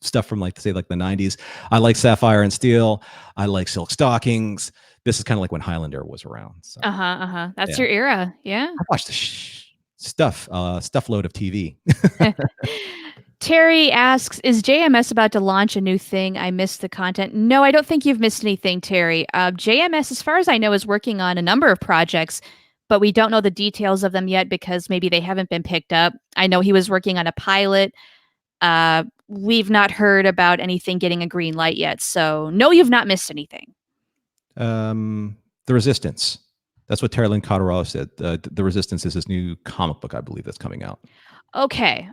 stuff from like the 90s. I like Sapphire and Steel. I like Silk Stockings. This is kind of like when Highlander was around. So.
That's your era. Yeah.
I watched the stuff load of TV.
Terry asks, is JMS about to launch a new thing? I missed the content. No, I don't think you've missed anything, Terry. JMS, as far as I know, is working on a number of projects, but we don't know the details of them yet because maybe they haven't been picked up. I know he was working on a pilot. We've not heard about anything getting a green light yet. So no, you've not missed anything.
The Resistance. That's what Terry Lynn Cotterell said. The Resistance is his new comic book, I believe, that's coming out.
Okay.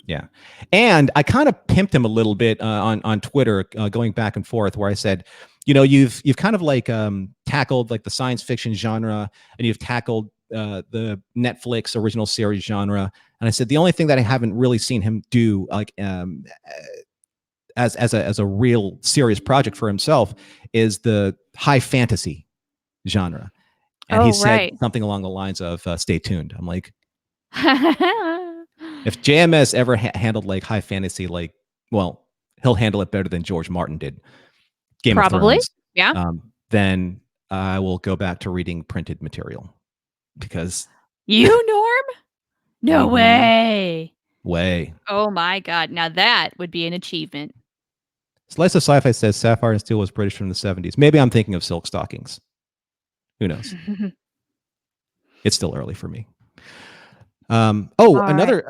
Yeah. And I kind of pimped him a little bit on Twitter, going back and forth, where I said, you've kind of like tackled like the science fiction genre, and you've tackled the Netflix original series genre. And I said, the only thing that I haven't really seen him do like as a real serious project for himself is the high fantasy genre. And he said something along the lines of stay tuned. I'm like, if JMS ever handled like high fantasy, like, well, he'll handle it better than George Martin did. Game of Thrones.
Yeah.
Then I will go back to reading printed material because
Norm? No way.
Oh
my God. Now that would be an achievement.
Slice of Sci-Fi says Sapphire and Steel was British from the 70s. Maybe I'm thinking of Silk Stockings. Who knows? It's still early for me. Another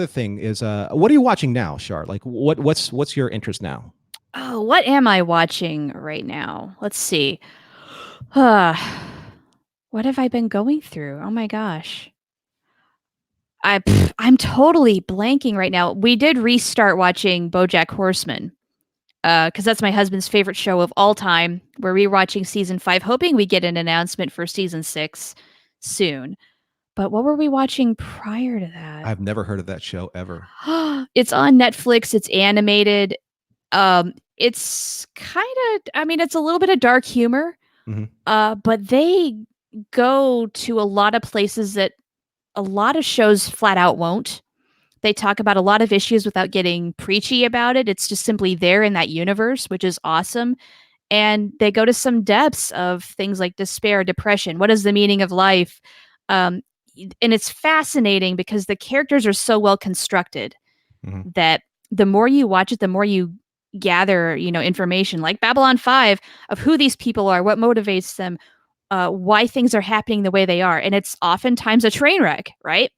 thing is, what are you watching now, Char? Like, what's your interest now?
Oh, what am I watching right now? Let's see. What have I been going through? Oh my gosh. I'm totally blanking right now. We did restart watching BoJack Horseman because that's my husband's favorite show of all time. We're rewatching season 5, hoping we get an announcement for season 6 soon. But what were we watching prior to that?
I've never heard of that show ever.
It's on Netflix. It's animated. It's kind of, it's a little bit of dark humor, but they go to a lot of places that a lot of shows flat out won't. They talk about a lot of issues without getting preachy about it. It's just simply there in that universe, which is awesome. And they go to some depths of things like despair, depression. What is the meaning of life? And it's fascinating because the characters are so well constructed that the more you watch it, the more you gather, information like Babylon 5 of who these people are, what motivates them, why things are happening the way they are. And it's oftentimes a train wreck, right?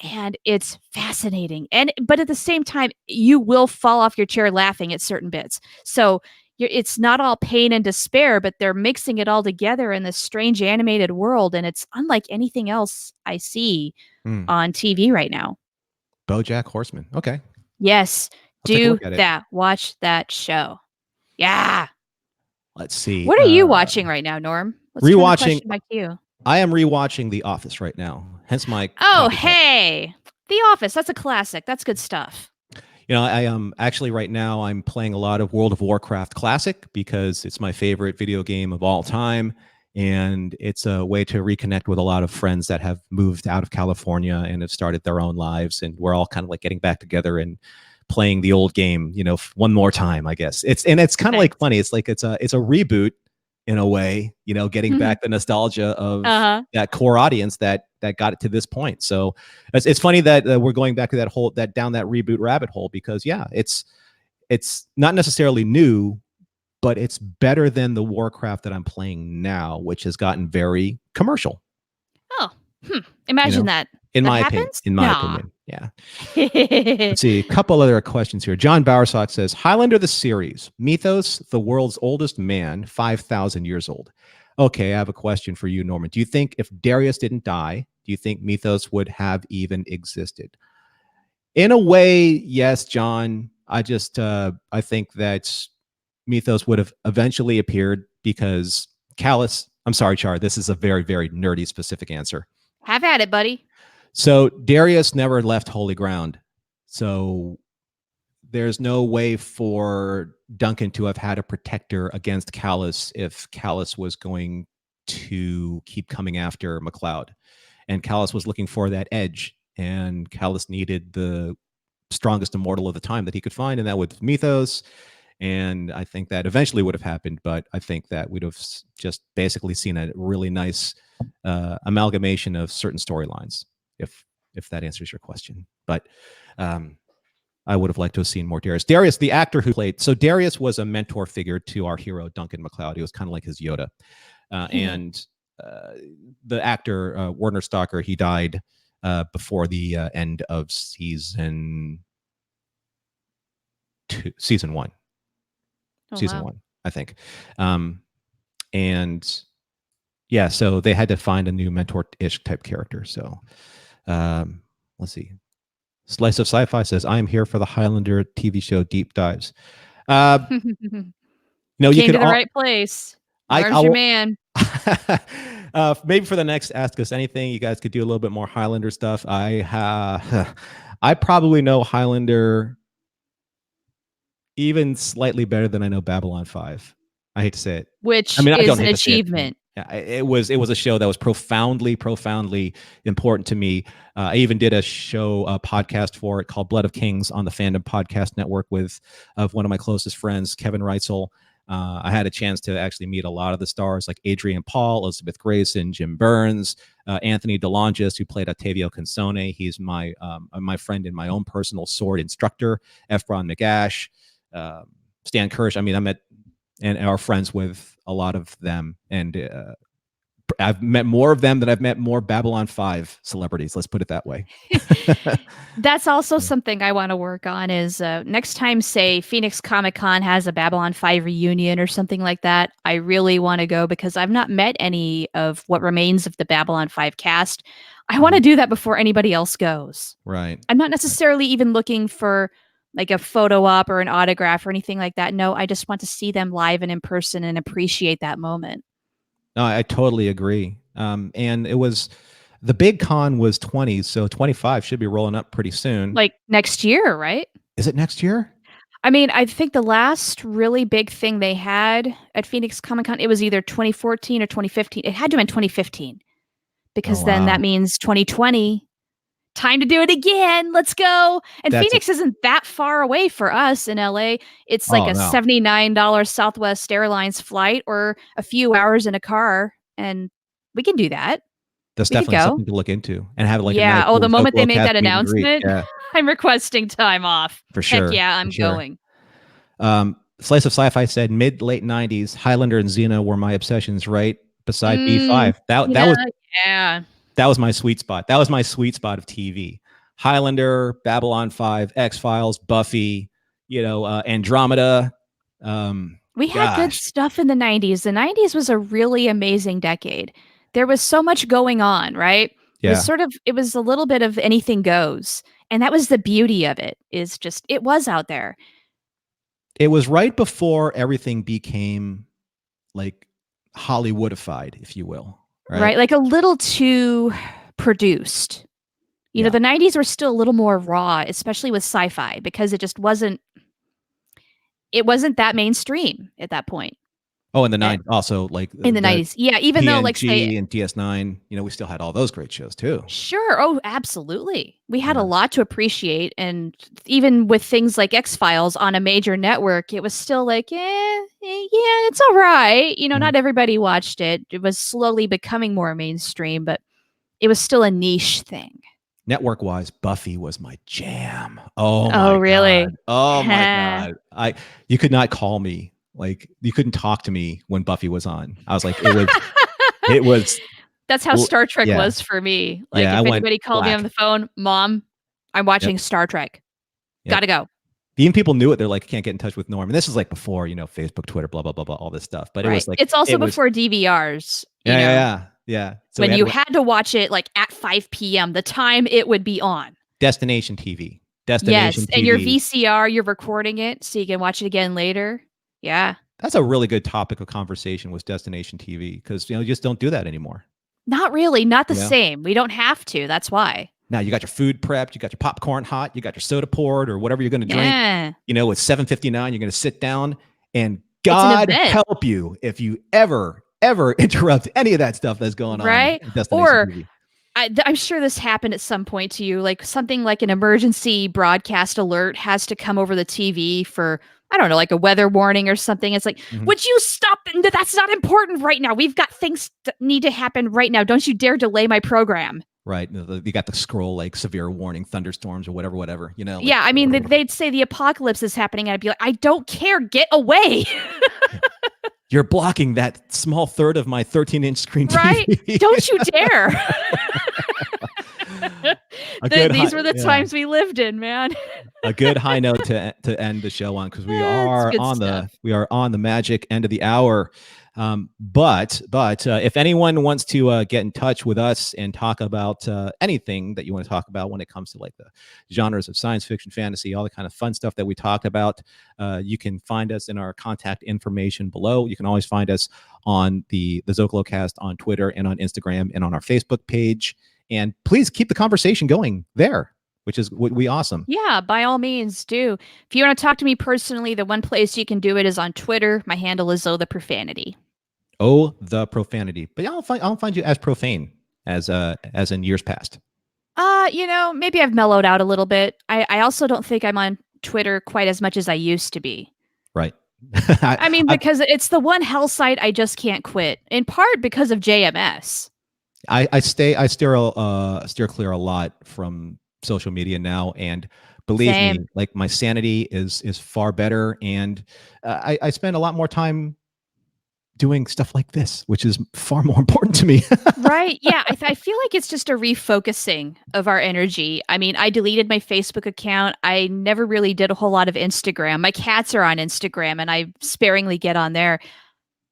And it's fascinating. But at the same time, you will fall off your chair laughing at certain bits. So it's not all pain and despair, but they're mixing it all together in this strange animated world. And it's unlike anything else I see on TV right now.
BoJack Horseman. Okay.
Yes. Do that. Watch that show. Yeah.
Let's see.
What are you watching right now, Norm? Let's
rewatching.
Back to you.
I am rewatching The Office right now. Hence my.
Oh, hey. The Office. That's a classic. That's good stuff.
I am actually right now I'm playing a lot of World of Warcraft Classic because it's my favorite video game of all time. and it's a way to reconnect with a lot of friends that have moved out of California and have started their own lives, and we're all kind of like getting back together and playing the old game, one more time, I guess. It's kind of like funny. It's like it's a reboot in a way, getting back the nostalgia of that core audience that got it to this point. So it's funny that we're going back to down that reboot rabbit hole, because it's not necessarily new, but it's better than the Warcraft that I'm playing now, which has gotten very commercial.
Oh, imagine that.
In
that
my
happens?
opinion. In my opinion. Yeah. Let's see. A couple other questions here. John Bowersock says, Highlander the series. Mythos, the world's oldest man, 5,000 years old. Okay, I have a question for you, Norman. Do you think if Darius didn't die, do you think Mythos would have even existed? In a way, yes, John. I think that Mythos would have eventually appeared because Callus, I'm sorry, Char, this is a very, very nerdy specific answer.
Have at it, buddy.
So Darius never left holy ground. So there's no way for Duncan to have had a protector against Callus if Callus was going to keep coming after MacLeod. And Callus was looking for that edge, and Callus needed the strongest immortal of the time that he could find, and that was Mythos. And I think that eventually would have happened, but I think that we'd have just basically seen a really nice amalgamation of certain storylines, if that answers your question. But I would have liked to have seen more Darius. Darius, the actor who played, so Darius was a mentor figure to our hero, Duncan MacLeod. He was kind of like his Yoda. And the actor, Werner Stalker, he died before the end of season 1. Season 1, I think. And yeah, so they had to find a new mentor-ish type character. So let's see. Slice of Sci-Fi says, I am here for the Highlander TV show deep dives.
No, you came to the right place. Arm's your man.
Maybe for the next Ask Us Anything, you guys could do a little bit more Highlander stuff. I probably know Highlander even slightly better than I know Babylon 5. I hate to say it.
Which is an achievement.
Yeah, it was a show that was profoundly important to me. I even did a podcast for it called Blood of Kings on the Fandom Podcast Network with one of my closest friends, Kevin Reitzel. I had a chance to actually meet a lot of the stars like Adrian Paul, Elizabeth Grayson, Jim Burns, Anthony DeLongis, who played Octavio Consone. He's my friend and my own personal sword instructor. Efron Nagash, Stan Kirsch. I mean, I met and are friends with a lot of them, and I've met more of them than I've met more Babylon 5 celebrities. Let's put it that way.
That's also something I want to work on is next time, say, Phoenix Comic-Con has a Babylon 5 reunion or something like that, I really want to go because I've not met any of what remains of the Babylon 5 cast. I want to do that before anybody else goes.
Right.
I'm not necessarily even looking for like a photo op or an autograph or anything like that. No, I just want to see them live and in person and appreciate that moment.
No, I totally agree. And it was, the big con was 20, so 25 should be rolling up pretty soon.
Like next year, right?
Is it next year?
I mean, I think the last really big thing they had at Phoenix Comic-Con, it was either 2014 or 2015. It had to have been 2015 because then that means 2020. Time to do it again. Let's go. And Phoenix isn't that far away for us in LA. It's like a $79 Southwest Airlines flight or a few hours in a car. And we can do that.
That's definitely something to look into and have like
a nice the moment they made that announcement, I'm requesting time off.
For sure.
Heck yeah, I'm going.
Slice of Sci-Fi said mid-late 90s, Highlander and Xena were my obsessions, right? Beside B5. That was my sweet spot. That was my sweet spot of TV. Highlander, Babylon 5, X-Files, Buffy, Andromeda.
We had good stuff in the 90s. The 90s was a really amazing decade. There was so much going on, right?
Yeah.
It was a little bit of anything goes. And that was the beauty of it, is just, it was out there.
It was right before everything became like Hollywoodified, if you will.
Right? Like a little too produced. You know, the 90s were still a little more raw, especially with sci-fi, because it just wasn't that mainstream at that point.
Oh, in the 90s, also like
in the 90s. Yeah, even though like say
TNG and DS9, we still had all those great shows too.
sure. Oh, absolutely. We had a
Yeah.
lot to appreciate. And even with things like X-Files on a major network, it was still like, yeah, it's all right.
Mhm.
Not everybody watched it. It was slowly becoming more mainstream, but it was still a niche thing.
Network wise, Buffy was my jam. Oh
Oh,
my
really?
god. Oh my god. You could not call me. Like you couldn't talk to me when Buffy was on. I was like, it was
That's how Star Trek
yeah.
was for me. Like
Yeah, I
if
went
anybody called me on
black.
the phone, Mom, I'm
Yep.
watching Star Trek.
Yep.
Gotta go.
Even people knew it. They're like, can't get in touch with Norm. And this is like before, Facebook, Twitter, blah, blah, blah, blah, all this stuff. But it
Right.
was like,
It's also before DVRs,
yeah. So
when you had to watch it like at 5 p.m., the time it would be on.
Destination TV.
Yes.
Destination
And your
TV.
VCR, you're recording it so you can watch it again later. Yeah.
That's a really good topic of conversation was destination TV because, you just don't do that anymore.
Not really. Not the
You know?
same. We don't have to. That's why.
Now you got your food prepped, you got your popcorn hot, you got your soda poured or whatever you're going to drink.
Yeah.
It's 7:59. You're going to sit down and
It's an
God
event.
help you if you ever interrupt any of that stuff that's going on.
Right?
Destination
Or
TV.
I'm sure this happened at some point to you. Like something like an emergency broadcast alert has to come over the TV for, I don't know, like a weather warning or something. It's like, would you stop? That's not important right now. We've got things that need to happen right now. Don't you dare delay my program.
Right. You got the scroll like severe warning, thunderstorms or whatever.
Yeah. I mean, they'd say the apocalypse is happening. And I'd be like, I don't care. Get away.
You're blocking that small third of my 13-inch screen TV.
Right? Don't you dare. These were the times we lived in, man.
A good high note to end the show on because we are on the magic end of the hour. But if anyone wants to get in touch with us and talk about anything that you want to talk about when it comes to like the genres of science fiction, fantasy, all the kind of fun stuff that we talk about, you can find us in our contact information below. You can always find us on the ZócaloCast on Twitter and on Instagram and on our Facebook page. And please keep the conversation going there, which would be awesome.
Yeah, by all means, do. If you want to talk to me personally, the one place you can do it is on Twitter. My handle is @OhTheProfanity.
Oh, the profanity. But I don't find you as profane as in years past.
Maybe I've mellowed out a little bit. I also don't think I'm on Twitter quite as much as I used to be.
Right.
Because it's the one hell site I just can't quit, in part because of JMS.
I steer clear a lot from social media now, and believe me, like my sanity is far better, and I spend a lot more time doing stuff like this, which is far more important to me.
Right? Yeah, I feel like it's just a refocusing of our energy. I mean, I deleted my Facebook account. I never really did a whole lot of Instagram. My cats are on Instagram, and I sparingly get on there.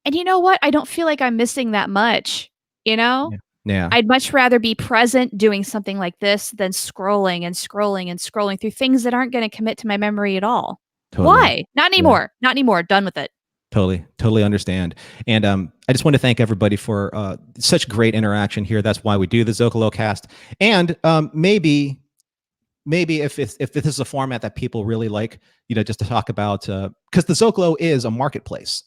And you know what? I don't feel like I'm missing that much.
Yeah.
I'd much rather be present doing something like this than scrolling and scrolling and scrolling through things that aren't going to commit to my memory at all. Totally. Why? Not anymore. Yeah. Not anymore. Done with it.
Totally understand. And I just want to thank everybody for such great interaction here. That's why we do the ZócaloCast. And maybe if this is a format that people really like, just to talk about, because the Zocalo is a marketplace.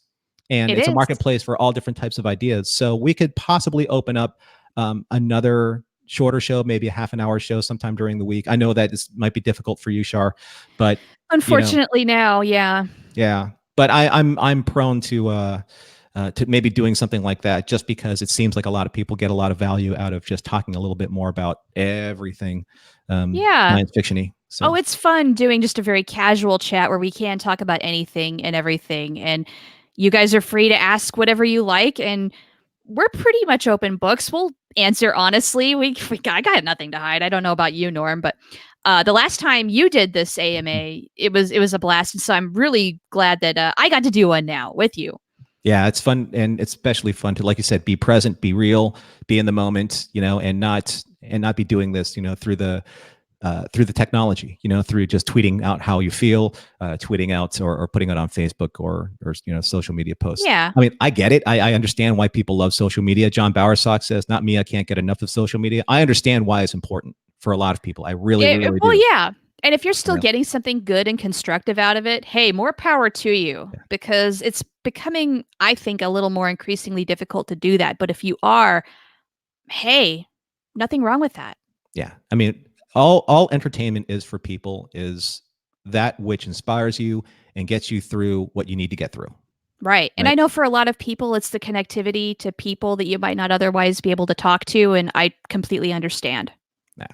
And it's a marketplace for all different types of ideas. So we could possibly open up another shorter show, maybe a half an hour show sometime during the week. I know that this might be difficult for you, Char, but
unfortunately now, yeah.
Yeah. But I'm prone to maybe doing something like that just because it seems like a lot of people get a lot of value out of just talking a little bit more about everything science fiction-y. So.
Oh, it's fun doing just a very casual chat where we can talk about anything and everything. And you guys are free to ask whatever you like. And we're pretty much open books. We'll answer honestly. I got nothing to hide. I don't know about you, Norm, but the last time you did this AMA, it was a blast. And so I'm really glad that I got to do one now with you.
Yeah, it's fun. And it's especially fun to, like you said, be present, be real, be in the moment, and not be doing this, through the technology, through just tweeting out how you feel, tweeting out or putting it on Facebook or social media posts.
Yeah.
I mean, I get it. I understand why people love social media. John Bowersock says, not me, I can't get enough of social media. I understand why it's important for a lot of people. I really do.
Well, yeah. And if you're still
Real.
getting something good and constructive out of it, hey, more power to you,
Yeah.
because it's becoming, I think, a little more increasingly difficult to do that. But if you are, hey, nothing wrong with that.
Yeah. I mean, all entertainment is for people is that which inspires you and gets you through what you need to get through.
Right. And
Right.
I know for a lot of people, it's the connectivity to people that you might not otherwise be able to talk to. And I completely understand.
Yeah.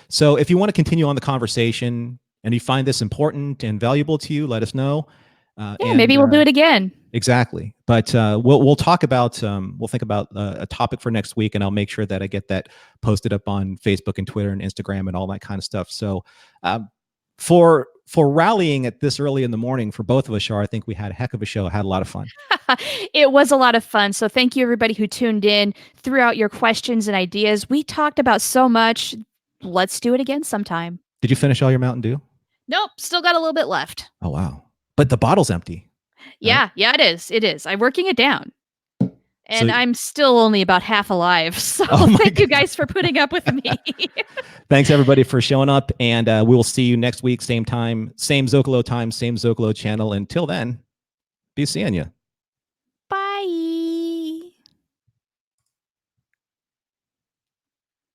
So if you want to continue on the conversation and you find this important and valuable to you, let us know.
Yeah, maybe we'll do it again.
Exactly. But we'll talk about we'll think about a topic for next week, and I'll make sure that I get that posted up on Facebook and Twitter and Instagram and all that kind of stuff. So for rallying at this early in the morning for both of us, Char, I think we had a heck of a show. I had a lot of fun.
It was a lot of fun. So thank you, everybody who tuned in, threw out your questions and ideas. We talked about so much. Let's do it again sometime.
Did you finish all your Mountain Dew?
Nope, still got a little bit left.
Oh, wow. But the bottle's empty.
Yeah,
right?
yeah, it is. It is. I'm working it down. And
So-
I'm still only about half alive. So
Oh my
thank you guys for putting up with me.
Thanks, everybody, for showing up. And we will see you next week, same time, same Zocalo time, same Zocalo channel. Until then, be seeing you.